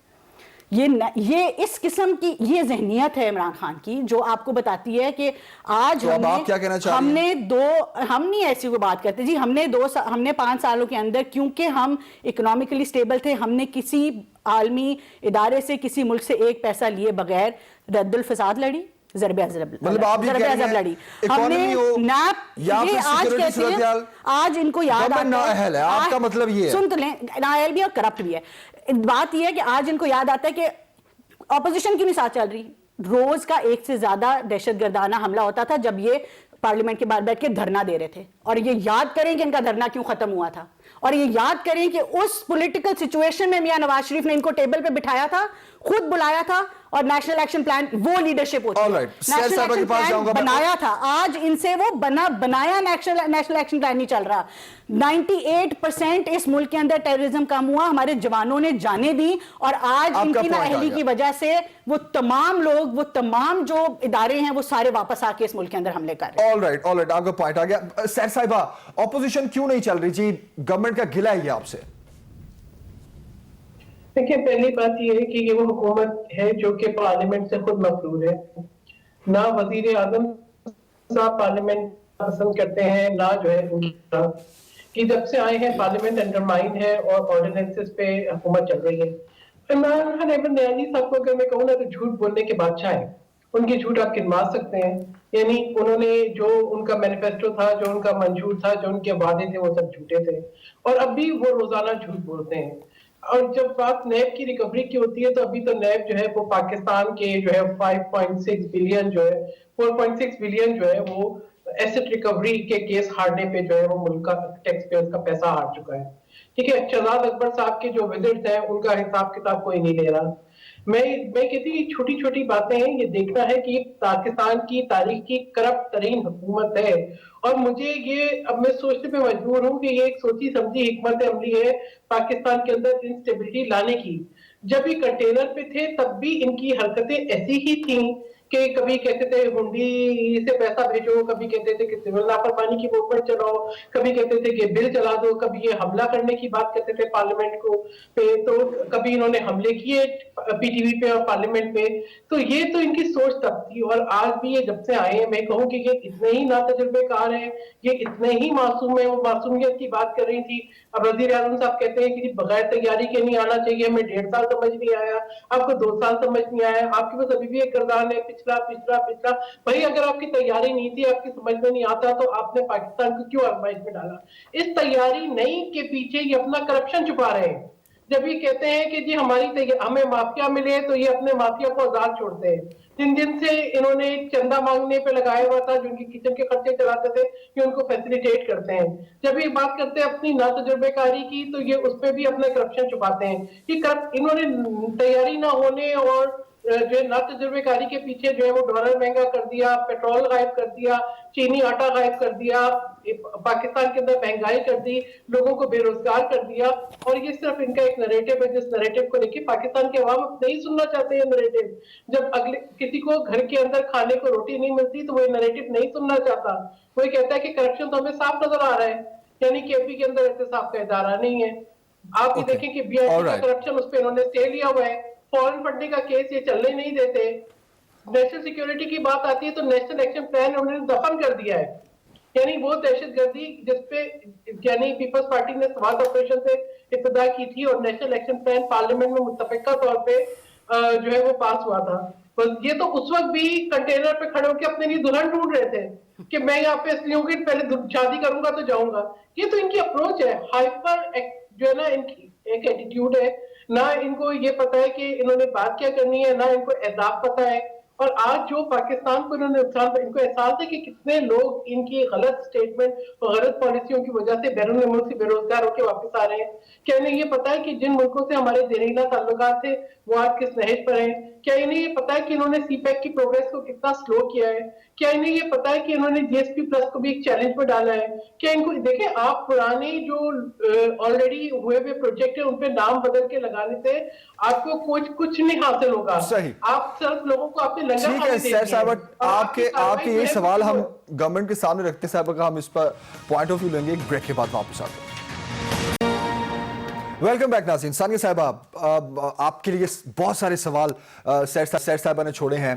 ये इस किस्म की ये ज़हनियत है इमरान खान की, जो आपको बताती है कि आज तो आप क्या कहना चाह रही हैं? हम नहीं ऐसी कोई बात करते जी। हमने 5 सालों के अंदर, क्योंकि हम इकोनॉमिकली स्टेबल थे, हमने किसी عالمی ادارے سے کسی ملک سے ایک پیسہ لیے بغیر رد الفساد لڑی, ضرب عضب لڑی. ہم نے نیب, یہ آج کہتے ہیں, آج ان کو یاد آتا ہے, آپ کا مطلب یہ ہے, سن تو لیں, نااہل بھی اور کرپٹ بھی ہے. بات یہ ہے کہ آج ان کو یاد آتا ہے کہ اپوزیشن کی مثال چل رہی, روز کا ایک سے زیادہ دہشت گردانہ حملہ ہوتا تھا جب یہ پارلیمنٹ کے باہر بیٹھ کے دھرنا دے رہے تھے. اور یہ یاد کریں کہ ان کا دھرنا کیوں ختم ہوا تھا, اور یہ یاد کریں کہ اس پولیٹیکل سچویشن میں میاں نواز شریف نے ان کو ٹیبل پہ بٹھایا تھا, خود بلایا تھا, اور نیشنل ایکشن پلان وہ لیڈرشپ ہوتی ہے, نیشنل ایکشن پلان بنایا تھا. آج ان سے وہ بنایا نیشنل ایکشن پلان نہیں چل رہا. 98% اس ملک کے اندر ٹیررزم کم ہوا, ہمارے جوانوں نے جانیں دی, اور آج ان کی نااہلی کی وجہ سے وہ تمام لوگ, وہ تمام جو ادارے ہیں, وہ سارے واپس آ کے اس ملک کے اندر حملے کر رہے ہیں. آل رائٹ, آپ کا پوائنٹ آ گیا. سیر صاحبہ, اپوزیشن کیوں نہیں چل رہی جی, گورنمنٹ کا گلہ ہے آپ سے؟ دیکھیں, پہلی بات یہ ہے کہ یہ وہ حکومت ہے جو کہ پارلیمنٹ سے خود مفرور ہے. نہ وزیر اعظم صاحب پارلیمنٹ پسند کرتے ہیں, نہ جو ہے ان کی جب سے آئے ہیں پارلیمنٹ انڈرمائن ہے اور آرڈیننسز پہ حکومت چل رہی ہے. عمران خان احمد نیازی صاحب کو اگر میں کہوں نا تو جھوٹ بولنے کے بادشاہ ہیں. ان کی جھوٹ آپ گنوا سکتے ہیں, یعنی انہوں نے جو ان کا مینیفیسٹو تھا, جو ان کا منشور تھا, جو ان کے وعدے تھے, وہ سب جھوٹے تھے, اور اب بھی وہ روزانہ جھوٹ بولتے ہیں. اور جب بات نیب کی ریکوری کی ہوتی ہے تو ابھی تو نیب جو ہے وہ پاکستان کے جو ہے 5.6 بلین جو ہے 4.6 بلین جو ہے وہ ایسٹ ریکوری کے کیس ہارنے پہ جو ہے وہ ملک کا ٹیکس پیئرز کا پیسہ ہار چکا ہے. ٹھیک ہے, شہزاد اکبر صاحب کے جو وزٹس ہیں ان کا حساب کتاب کوئی نہیں لے رہا. میں کہتی ہوں چھوٹی چھوٹی باتیں ہیں, یہ دیکھنا ہے کہ پاکستان کی تاریخ کی کرپٹ ترین حکومت ہے, اور مجھے یہ اب میں سوچنے پہ مجبور ہوں کہ یہ ایک سوچی سمجھی حکمت عملی ہے پاکستان کے اندر انسٹیبلٹی لانے کی. جب یہ کنٹینر پہ تھے تب بھی ان کی حرکتیں ایسی ہی تھیں کہ کبھی کہتے تھے ہنڈی سے پیسہ بھیجو, کبھی کہتے تھے کہ سول نافرمانی کی موومنٹ چلاؤ, کبھی کہتے تھے کہ بل چلا دو, کبھی یہ حملہ کرنے کی بات کرتے تھے پارلیمنٹ کو پہ, تو کبھی انہوں نے حملے کیے پی ٹی وی پہ اور پارلیمنٹ پہ. تو یہ تو ان کی سوچ تب تھی, اور آج بھی یہ جب سے آئے ہیں میں کہوں کہ یہ اتنے ہی ناتجربے کار ہیں, یہ اتنے ہی معصوم ہیں. وہ معصومیت کی بات کر رہی تھی, اب وزیر اعظم صاحب کہتے ہیں کہ بغیر تیاری کے نہیں آنا چاہیے, ہمیں 1.5 سال سمجھ نہیں آیا, آپ کو 2 سال سمجھ نہیں آیا, آپ کے پاس ابھی بھی ایک گردان ہے پچھلا. بھائی اگر آپ کی تیاری نہیں تھی, آپ کی سمجھ میں نہیں آتا, تو آپ نے پاکستان کو کیوں آزمائش میں ڈالا؟ اس تیاری نہیں کے پیچھے یہ اپنا کرپشن چھپا رہے ہیں. جب یہ کہتے ہیں کہ جی ہمیں مافیا ملے تو یہ اپنے مافیا کو آزاد چھوڑتے ہیں. جن سے انہوں نے چندہ مانگنے پہ لگایا ہوا تھا, جو ان کی کچن کے خرچے چلاتے تھے, کہ ان کو فیسیلیٹیٹ کرتے ہیں. جب یہ بات کرتے ہیں اپنی ناتجربے کاری کی, تو یہ اس پہ بھی اپنا کرپشن چھپاتے ہیں. انہوں نے تیاری نہ ہونے اور جو ہے نا تجربے کاری کے پیچھے جو ہے وہ ڈالر مہنگا کر دیا, پیٹرول غائب کر دیا, چینی آٹا غائب کر دیا, پاکستان کے اندر مہنگائی کر دی, لوگوں کو بے روزگار کر دیا. اور یہ صرف ان کا ایک نریٹو ہے, جس نریٹو کو دیکھیں پاکستان کے عوام نہیں سننا چاہتے ہیں. نریٹو جب اگلے کسی کو گھر کے اندر کھانے کو روٹی نہیں ملتی تو وہ نریٹو نہیں سننا چاہتا. وہ کہتا ہے کہ کرپشن تو ہمیں صاف نظر آ رہا ہے, یعنی کہ اے پی کے اندر احتساب کا ادارہ نہیں ہے. آپ یہ دیکھیں کہ بی آئی سی کا کرپشن, اس پہ انہوں نے اسٹے لیا ہوا ہے. فورن فنڈنگ کا کیس یہ چلنے نہیں دیتے. نیشنل سیکیورٹی کی بات آتی ہے تو نیشنل ایکشن پلان انہوں نے دفن کر دیا ہے. یعنی وہ دہشت گردی جس پہ یعنی پیپلز پارٹی نے سوات آپریشن سے ابتدا کی تھی, اور نیشنل ایکشن پلان پارلیمنٹ میں متفقہ طور پہ جو ہے وہ پاس ہوا تھا. بس یہ تو اس وقت بھی کنٹینر پہ کھڑے ہو کے اپنے لیے دلہن ڈھونڈ رہے تھے کہ میں یہاں پہ اس لیے ہوں کہ پہلے شادی کروں گا تو جاؤں گا. یہ تو ان کی اپروچ ہے, ہائپر جو ہے نا ان کی ایک ایٹیٹیوڈ ہے. نہ ان کو یہ پتا ہے کہ انہوں نے بات کیا کرنی ہے, نہ ان کو اہداف پتا ہے. اور آج جو پاکستان کو انہوں نے ان کو احساس ہے کہ کتنے لوگ ان کی غلط سٹیٹمنٹ اور غلط پالیسیوں کی وجہ سے بیرون ملک سے بے روزگار ہو کے واپس آ رہے ہیں. کیا انہیں یہ پتا ہے کہ جن ملکوں سے ہمارے دیرینہ تعلقات تھے وہ آج کس نہج پر ہیں؟ کیا انہیں یہ پتا ہے کہ انہوں نے سی پیک کی پروگریس کو کتنا سلو کیا ہے؟ کیا انہیں یہ پتا ہے کہ انہوں نے جی ایس پی پلس کو بھی ایک چیلنج پہ ڈالا ہے؟ کیا ان کو دیکھیں, آپ پرانے جو آلریڈی ہوئے ہوئے پروجیکٹ ہیں ان پہ نام بدل کے لگانے سے آپ کو کچھ نہیں حاصل ہوگا. آپ صرف لوگوں کو آپ نے لنگر ٹھیک ہے سیر صاحب, آپ کے یہ سوال ہم گورنمنٹ کے سامنے رکھتے صاحب کا, ہم اس پر پوائنٹ آف ویو لیں گے ایک بریک کے بعد واپس آتے ہیں. वेलकम बैक नाज़रीन। सानिया साहिबा, आपके लिए बहुत सारे सवाल सैर साहिबा ने छोड़े हैं।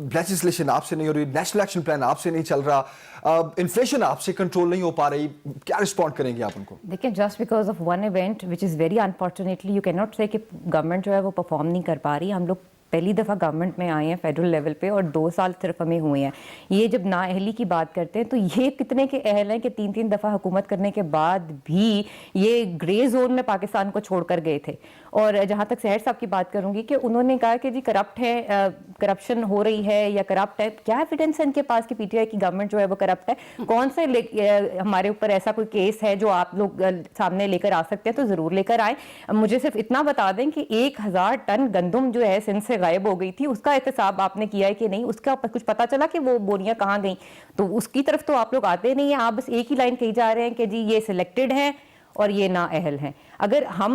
लेजिस्लेशन आपसे नहीं हो रही, नेशनल एक्शन प्लान आपसे नहीं चल रहा, इन्फ्लेशन आपसे कंट्रोल नहीं हो पा रही, क्या रिस्पॉन्ड करेंगे आप उनको? देखिए, just because of one event which is very unfortunately you can not से कि गवर्नमेंट जो है वो परफॉर्म नहीं कर पा रही। हम लोग पहली दफ़ा गवर्नमेंट में आए हैं फेडरल लेवल पे और 2 साल सिर्फ हमें हुए हैं। ये जब नाअहली की बात करते हैं तो ये कितने के अहल हैं कि 3-3 दफ़ा हुकूमत करने के बाद भी ये ग्रे जोन में पाकिस्तान को छोड़कर गए थे। और जहाँ तक सहर साहब की बात करूँगी कि उन्होंने कहा कि जी करप्ट है, करप्शन हो रही है या करप्ट है, क्या एविडेंस है इनके पास कि पीटीआई की गवर्नमेंट जो है वो करप्ट है? कौन सा हमारे ऊपर ऐसा कोई केस है जो आप लोग सामने लेकर आ सकते हैं? तो ज़रूर लेकर आए। मुझे सिर्फ इतना बता दें कि 1000 टन गंदम जो है सिंध से गायब हो गई थी, उसका एहतसाब आपने किया है कि नहीं? उसका कुछ पता चला कि वो बोरियां कहाँ गई? तो उसकी तरफ तो आप लोग आते नहीं हैं। आप बस एक ही लाइन कही जा रहे हैं कि जी ये सिलेक्टेड हैं और ये नाअहल हैं। अगर हम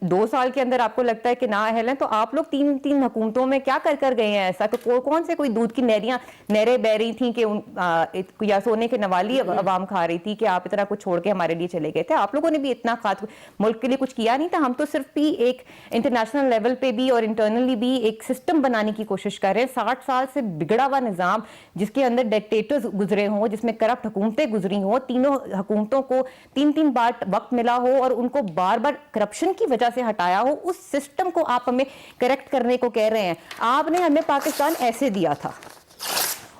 2 साल के अंदर आपको लगता है कि नाअहल हैं, तो आप लोग 3 हुकूमतों में क्या कर गए हैं ऐसा? तो कौन से कोई दूध की नहरें बह रही थी कि या सोने के नवाली अवाम खा रही थी कि आप इतना कुछ छोड़ के हमारे लिए चले गए थे? आप लोगों ने भी इतना खास मुल्क के लिए कुछ किया नहीं था। हम तो सिर्फ भी एक इंटरनेशनल लेवल पे भी और इंटरनली भी एक सिस्टम बनाने की कोशिश कर रहे हैं। 60 साल से बिगड़ा हुआ निज़ाम जिसके अंदर डिक्टेटर्स गुजरे हों, जिसमें करप्ट हुकूमतें गुजरी हों, तीनों हुकूमतों को 3-3 बार वक्त मिला हो और उनको बार बार करप्शन की वजह से हटाया हो, उस सिस्टम को आप हमें करेक्ट करने को कह रहे हैं। आपने हमें पाकिस्तान ऐसे दिया था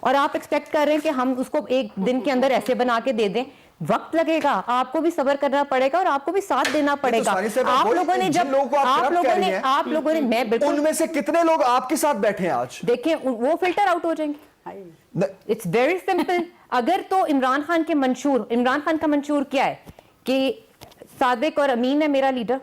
और आप एक्सपेक्ट कर रहे हैं कि हम उसको एक दिन के अंदर ऐसे बना के दे दें? वक्त लगेगा, आपको भी सब्र करना पड़ेगा और आपको भी साथ देना पड़ेगा। आप लोगों ने जब आप लोगों ने मैं बिल्कुल, उनमें से कितने लोग आपके साथ बैठे हैं आज? देखें, वो फिल्टर आउट हो जाएंगे। It's very simple. अगर तो इमरान खान का मंशूर क्या है कि सादिक और अमीन है मेरा लीडर,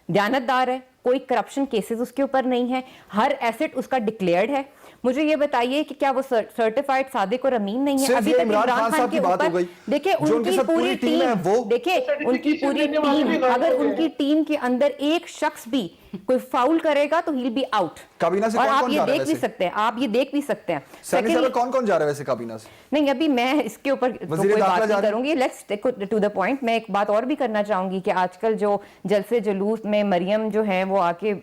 दयानतदार है, कोई करप्शन केसेस उसके ऊपर नहीं है, हर एसेट उसका डिक्लेयर्ड है। मुझे ये बताइए कि क्या वो सर्टिफाइड सादिक और अमीन नहीं है? अभी तक इमरान खान के ऊपर देखिए उनकी पूरी टीम, देखिए उनकी पूरी टीम, अगर उनकी टीम के अंदर एक शख्स भी कोई फाउल करेगा तो ही बी आउट। काबीना से और कौन आप कौन ये जा रहा है देख भी वैसे? सकते हैं, आप ये देख भी सकते हैं। कौन कौन जा रहा है वैसे काबीना से? नहीं, अभी मैं इसके ऊपर तो कोई बात नहीं करूंगी। Let's take to the point. मैं एक बात और भी करना चाहूंगी कि आजकल जो जलसे जुलूस में मरियम जो है वो आके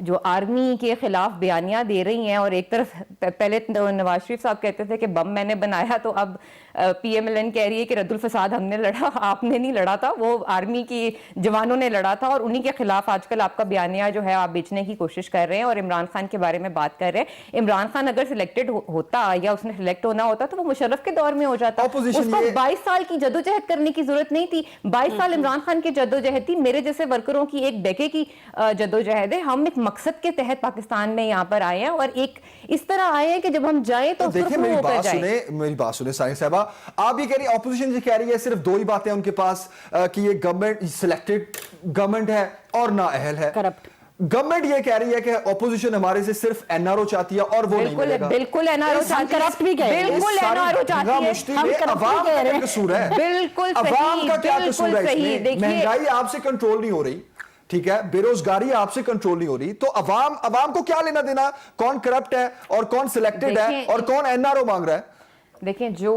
जो आर्मी के खिलाफ बयानियां दे रही हैं, और एक तरफ पहले नवाज शरीफ साहब कहते थे कि बम मैंने बनाया, तो अब PMLN कह रही है कि रद्दुल फसाद हमने लड़ा। आपने नहीं लड़ा था, वो आर्मी की जवानों ने लड़ा था, और उन्हीं के खिलाफ आजकल आपका बयानिया जो है आप बेचने की कोशिश कर रहे हैं और इमरान खान के बारे में बात कर रहे हैं। इमरान खान अगर सिलेक्टेड होता या उसने सिलेक्ट होना होता तो वो मुशर्रफ के दौर में हो जाता। उसको 22 साल की जदोजहद करने की जरूरत नहीं थी। 22 साल इमरान खान की जदोजहद थी, मेरे जैसे वर्करों की एक डेके की जदोजहद है। हम एक मकसद के तहत पाकिस्तान में यहाँ पर आए हैं और एक इस तरह आए हैं कि जब हम जाए तो देखिए, मेरी बात सुने सानिया साहिबा, आप ये कह रही है, ऑपोजिशन ये कह रही है सिर्फ 2 ही बातें उनके पास कि ये गवर्नमेंट सिलेक्टेड गवर्नमेंट है और नाअहल है। करप्ट गवर्नमेंट ये कह रही है कि ऑपोजिशन हमारे से सिर्फ एनआरओ चाहती है और वो नहीं मिलेगा। बिल्कुल एनआरओ चाहती है, करप्ट भी कह रहे हैं, बिल्कुल एनआरओ चाहती है, हम अवाम का क्या कसूर है? बिल्कुल अवाम का क्या कसूर है सही। इसमें? महंगाई आपसे कंट्रोल नहीं हो रही, ठीक है, बेरोजगारी आपसे कंट्रोल नहीं हो रही, तो अवाम को क्या लेना देना कौन करप्ट है और कौन सिलेक्टेड है और कौन एनआरओ मांग रहा है? देखें, जो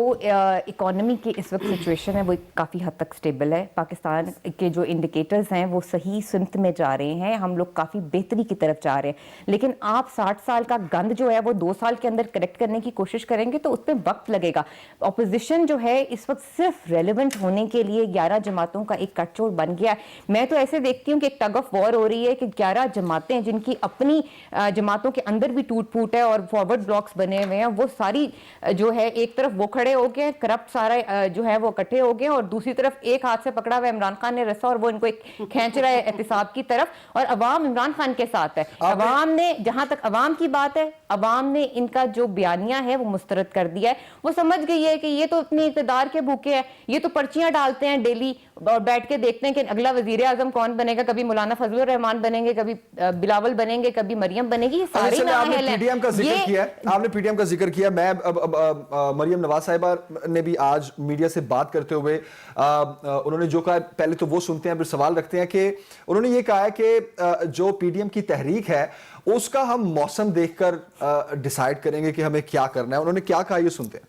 इकोनॉमी की इस वक्त सिचुएशन है वो काफ़ी हद तक स्टेबल है। पाकिस्तान के जो इंडिकेटर्स हैं वो सही सिमत में जा रहे हैं, हम लोग काफ़ी बेहतरी की तरफ जा रहे हैं। लेकिन आप 60 साल का गंद जो है वो 2 साल के अंदर करेक्ट करने की कोशिश करेंगे तो उस पर वक्त लगेगा। अपोजिशन जो है इस वक्त सिर्फ रेलिवेंट होने के लिए 11 जमातों का एक कटचोट बन गया है। मैं तो ऐसे देखती हूँ कि एक टग ऑफ वॉर हो रही है कि 11 जमातें जिनकी अपनी जमातों के अंदर भी टूट फूट है और फॉरवर्ड ब्लॉक्स बने हुए हैं, वो सारी जो है एक तरफ वो खड़े हो गए, करप्ट सारा जो है वो इकट्ठे हो गए, और दूसरी तरफ एक हाथ से पकड़ा हुआ इमरान खान ने रस्सा और वो इनको एक खींच रहा है एहतिसाब की तरफ, और अवाम इमरान खान के साथ है। अवाम ने, जहां तक अवाम की बात है, अवाम ने इनका जो बयानिया है वो मुस्तरद कर दिया है। वो समझ गई है कि ये तो अपने इक़्तिदार के भूखे हैं, ये तो पर्चियां डालते हैं डेली और बैठ के देखते हैं कि अगला वजीर आजम कौन बनेगा, कभी मौलाना फजलुर रहमान बनेंगे, कभी बिलावल बनेंगे, कभी मरियम बनेगी। ये सारे आपने पीडीएम का जिक्र किया, मैं मरियम नवाज साहिबा ने भी आज मीडिया से बात करते हुए उन्होंने जो कहा, पहले तो वो सुनते हैं फिर सवाल रखते हैं, कि उन्होंने ये कहा है कि जो पीडीएम की तहरीक है उसका हम मौसम देखकर डिसाइड करेंगे कि हमें क्या करना है। उन्होंने क्या कहा, ये सुनते हैं।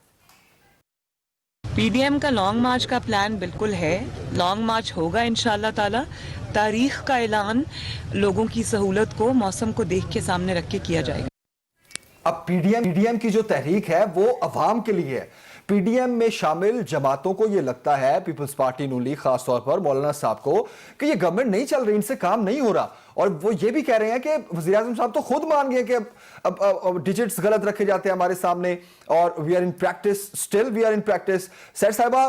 पीडीएम का लॉन्ग मार्च का प्लान बिल्कुल है, लॉन्ग मार्च होगा इंशाल्लाह ताला। तारीख का ऐलान लोगों की सहूलत को, मौसम को देख के सामने रख के किया जाएगा। अब पीडीएम की जो तहरीक है वो अवाम के लिए है। पीडीएम में शामिल जमातों को ये लगता है, पीपल्स पार्टी नून लीग खास तौर पर मौलाना साहब को, कि ये गवर्नमेंट नहीं चल रही, इनसे काम नहीं हो रहा। और वो ये भी कह रहे हैं कि वज़ीर आज़म साहब तो खुद मान गए कि अब डिजिट्स गलत रखे जाते हैं हमारे सामने और we are in practice, still we are in practice. सैर साहिबा,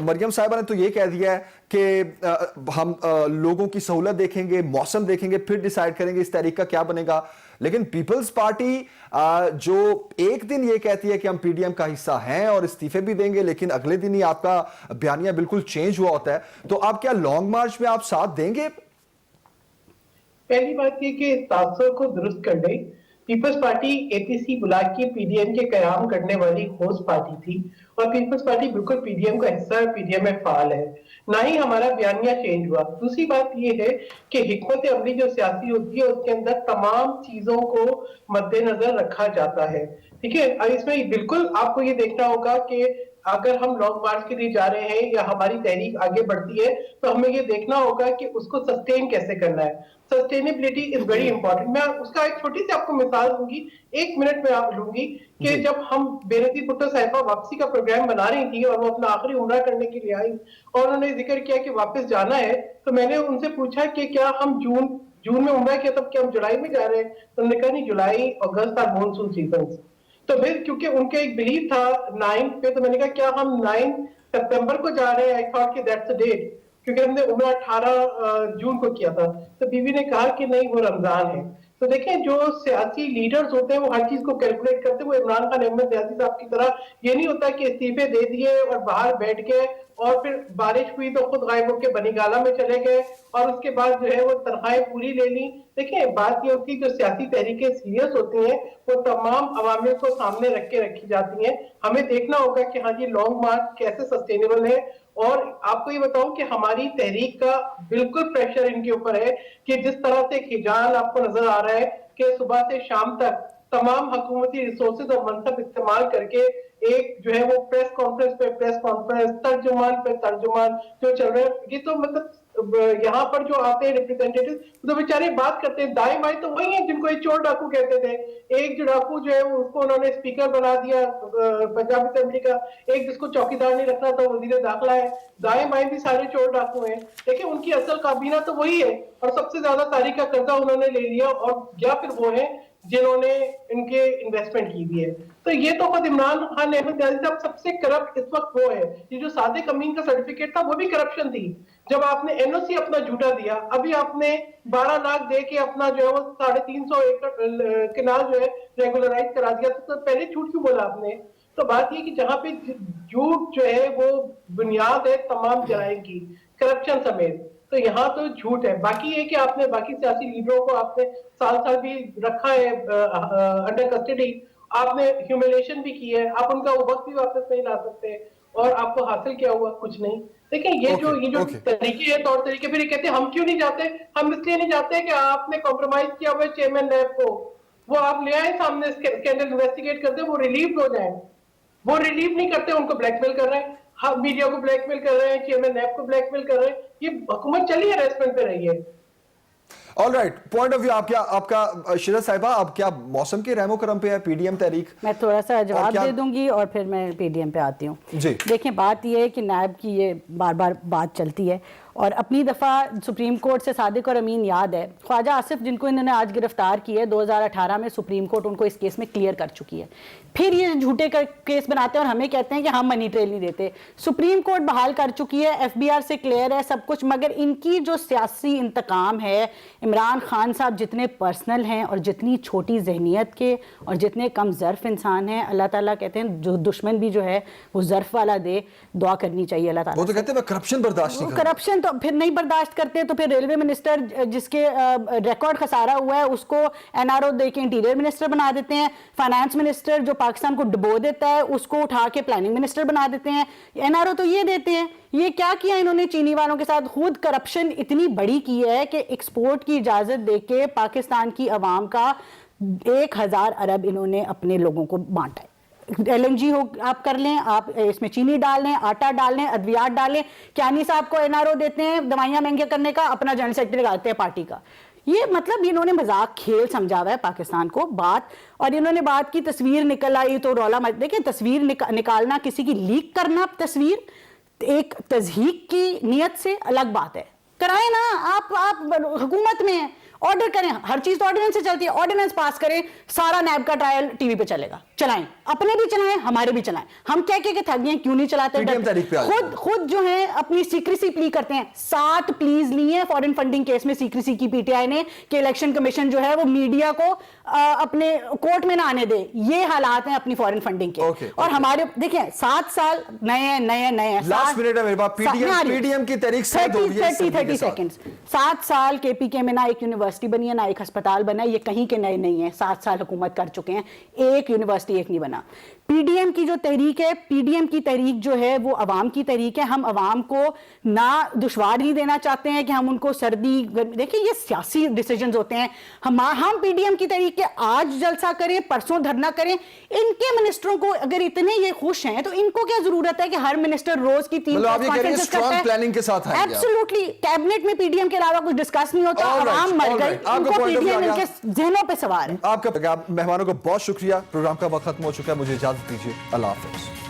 मरियम साहिबा ने तो ये कह दिया है कि हम लोगों की सहूलत देखेंगे, मौसम देखेंगे, फिर डिसाइड करेंगे इस तहरीक का क्या बनेगा। लेकिन पीपल्स पार्टी जो एक दिन ये कहती है कि हम पीडीएम का हिस्सा हैं और इस्तीफे भी देंगे, लेकिन अगले दिन ही आपका बयानिया बिल्कुल चेंज हुआ होता है, तो आप क्या लॉन्ग मार्च में आप साथ देंगे? पहली बात ये कि तासुर को दुरुस्त कर दे। पीपल्स पार्टी एपीसी बुला के पीडीएम के कयाम करने वाली होस्ट पार्टी थी और पीपल्स पार्टी बिल्कुल पीडीएम का हिस्सा है, पीडीएम में फाल है, ना ही हमारा बयानिया चेंज हुआ। दूसरी बात ये है कि हिकमत अमली जो सियासी होती है उसके अंदर तमाम चीजों को मद्देनजर रखा जाता है, ठीक है। और इसमें बिल्कुल आपको ये देखना होगा कि अगर हम लॉन्ग मार्च के लिए जा रहे हैं या हमारी तहरीक आगे बढ़ती है तो हमें ये देखना होगा कि उसको सस्टेन कैसे करना है। Sustainability is very important. मैं उसका एक छोटी सी आपको मिसाल दूंगी, 1 मिनट में आप लूंगी कि जब हम बेनजीर भुट्टो साहिबा वापसी का प्रोग्राम बना रही थी और वो अपना आखिरी उम्रा करने के लिए आई और उन्होंने जिक्र किया कि वापस जाना है, तो मैंने उनसे पूछा कि क्या हम जून में उम्रा किया तब क्या हम जुलाई में जा रहे हैं? तो उन्होंने कहा नहीं, जुलाई अगस्त आर मॉनसून सीजन। तो फिर क्योंकि उनका एक बिलीव था 9 पे, तो मैंने कहा क्या हम 9 सितंबर को जा रहे हैं? आई थॉट कि दैट्स द डेट, क्योंकि हमने उम्रा 18 जून को किया था। तो बीवी ने कहा कि नहीं, वो रमजान है। तो देखें, जो सियासी लीडर्स होते हैं वो हर चीज को कैलकुलेट करते हैं। वो इमरान खान अहमद न्याजी साहब की तरह ये नहीं होता कि इस्तीफे दे दिए और बाहर बैठ गए और फिर बारिश हुई तो खुद गायब होकर बनीगाला में चले गए और उसके बाद जो है वो तनख्वाहें पूरी ले ली। देखिए, बात ये होती है जो सियासी तहरीकें सीरियस होती हैं वो तमाम अवामिल को सामने रख के रखी जाती हैं। हमें देखना होगा कि हाँ जी, लॉन्ग मार्च कैसे सस्टेनेबल है। और आपको ये बताऊं कि हमारी तहरीक का बिल्कुल प्रेशर इनके ऊपर है कि जिस तरह से एक हिजाल आपको नजर आ रहा है कि सुबह से शाम तक तमाम हुकूमती रिसोर्सेज और मनसब इस्तेमाल करके एक जो है वो प्रेस कॉन्फ्रेंस पे प्रेस कॉन्फ्रेंस, तर्जुमान पे तर्जुमान जो चल रहे हैं, ये तो मतलब यहाँ पर जो आते हैं रिप्रेजेंटेटिव तो बेचारे बात करते हैं। दाएं बाएं तो वही है जिनको ये चोर डाकू कहते थे। एक जो डाकू जो है उसको उन्होंने स्पीकर बना दिया पंजाब असेंबली का, एक जिसको चौकीदार नहीं रखना था वजीर दाखिला है। दाएं बाएं भी सारे चोर डाकू हैं। देखिए, उनकी असल काबीना तो वही है और सबसे ज्यादा तारीख का कर्जा उन्होंने ले लिया और या फिर वो है जिन्होंने इनके इन्वेस्टमेंट की हुई है। तो ये तो खुद इमरान खान अहमद न्याजी साहब सबसे करप्ट इस वक्त वो है। ये जो सादिक अमीन का सर्टिफिकेट था वो भी करप्शन थी। जब आपने एनओसी अपना झूठा दिया, अभी आपने 12 लाख दे के अपना जो है वो 350 एकड़ केनाल जो है रेगुलराइज करा दिया, तो पहले झूठ क्यों बोला आपने? तो बात ये कि जहां पे झूठ जो है वो बुनियाद है तमाम जराइम की, करप्शन समेत, तो यहाँ तो झूठ है। बाकी ये कि आपने बाकी सियासी लीडरों को आपने साल भी रखा है अंडर कस्टडी, आपने ह्यूमिलेशन भी की है, आप उनका वक्त भी वापस नहीं ला सकते और आपको हासिल क्या हुआ? कुछ नहीं। देखिए, ये जो तरीके हैं, तौर तरीके, फिर ये कहते हैं हम क्यों नहीं जाते? हम इसलिए नहीं जाते कि आपने कॉम्प्रोमाइज किया हुआ चेयरमैन नैब को, वो आप ले आए सामने, स्कैंडल इन्वेस्टिगेट करते, वो रिलीव हो जाए। वो रिलीव नहीं करते, उनको ब्लैकमेल कर रहे हैं, हम मीडिया को ब्लैकमेल कर रहे हैं, चेयरमैन नैब को ब्लैकमेल कर रहे हैं। ये हुकूमत चली हैरेसमेंट पे रही है। All right, point of view आपका शिरा साहिबा, अब क्या मौसम के रहमो करम पे है पीडीएम तहरीक? मैं थोड़ा सा जवाब दे दूंगी और फिर मैं पीडीएम पे आती हूँ। देखिए, बात ये है कि नैब की ये बार बार बात चलती है और अपनी दफ़ा सुप्रीम कोर्ट से सादिक और अमीन याद है, ख्वाजा आसिफ जिनको इन्होंने आज गिरफ्तार किया है, 2018 में सुप्रीम कोर्ट उनको इस केस में क्लियर कर चुकी है। फिर ये झूठे केस बनाते हैं और हमें कहते हैं कि हम मनी ट्रेल नहीं देते। सुप्रीम कोर्ट बहाल कर चुकी है, एफबीआर से क्लियर है सब कुछ, मगर इनकी जो सियासी इंतकाम है, इमरान खान साहब जितने पर्सनल हैं और जितनी छोटी जहनीत के और जितने कम ज़र्फ इंसान हैं, अल्लाह ताला कहते हैं जो दुश्मन भी जो है वो ज़र्फ वाला दे, दुआ करनी चाहिए अल्लाह ताला। वो तो कहते हैं मैं करप्शन बर्दाश्त नहीं, करप्शन तो फिर नहीं बर्दाश्त करते, तो फिर रेलवे मिनिस्टर जिसके रिकॉर्ड खसारा हुआ है उसको एनआरओ दे के इंटीरियर मिनिस्टर बना देते हैं, फाइनेंस मिनिस्टर जो पाकिस्तान को डुबो देता है उसको उठा के प्लानिंग मिनिस्टर बना देते हैं। एनआरओ तो ये देते हैं। ये क्या किया इन्होंने चीनी वालों के साथ? खुद करप्शन इतनी बड़ी की है कि एक्सपोर्ट की इजाजत देके पाकिस्तान की अवाम का 1000 अरब इन्होंने अपने लोगों को बांटा है। LNG हो आप कर लें, आप इसमें चीनी डाल लें, आटा डाल लें, अद्वियात डाल लें, कियानी साहब को NRO देते हैं दवाइयाँ महंगी करने का, अपना जनरल सेक्रेटरी लगाते हैं पार्टी का। ये मतलब इन्होंने मजाक खेल समझा हुआ है पाकिस्तान को बात, और इन्होंने बात की तस्वीर निकल आई तो रौला मच। देखिए तस्वीर निकालना, किसी की लीक करना तस्वीर एक तज़हीक की नियत से अलग बात है, कराएं ना। आप हुकूमत में हैं, ऑर्डर करें, हर चीज तो ऑर्डिनेंस से चलती है, ऑर्डिनेंस पास करें, सारा नैब का ट्रायल टीवी पे चलेगा, चलाएं, अपने भी चलाएं, हमारे भी चलाएं। हम क्या के थक गए, क्यों नहीं चलाते? खुद जो है अपनी सीक्रेसी प्ली करते हैं। 7 प्लीज ली हैं फॉरेन फंडिंग केस में सीक्रेसी की PTI ने कि इलेक्शन कमीशन जो है वो मीडिया को अपने कोर्ट में ना आने दे। ये हालात हैं अपनी फॉरेन फंडिंग के। और हमारे देखिए 7 साल नए लास्ट मिनट है मेरे पास, पीडीएम की तारीख से 30 सेकंड्स। 7 साल KPK में ना एक यूनिवर्सिटी बनी है, ना एक अस्पताल बना है, ये कहीं के नए नहीं है। 7 साल हुकूमत कर चुके हैं, एक यूनिवर्सिटी एक नहीं बना। PDM की जो तहरीक है, PDM की तहरीक जो है वो अवाम की तहरीक है। हम अवाम को ना दुश्वारी देना चाहते हैं कि हम उनको सर्दी, देखिए ये सियासी डिसीजंस होते हैं। हम PDM की तहरीक के आज जलसा करें, परसों धरना करें। इनके मिनिस्टरों को अगर इतने ये खुश हैं तो इनको क्या जरूरत है कि हर मिनिस्टर रोज की 3 कॉन्फ्रेंसेस करता है? प्लानिंग के साथ आएंगे एब्सोल्युटली। कैबिनेट में PDM के अलावा कुछ डिस्कस नहीं होता, आवाम मर गई, इनको PDM इनके जहनों पे सवार है। आपका मेहमानों को बहुत शुक्रिया। प्रोग्राम का वक्त खत्म हो चुका है, मुझे इजाजत दीजिए, अल्लाह हाफिज।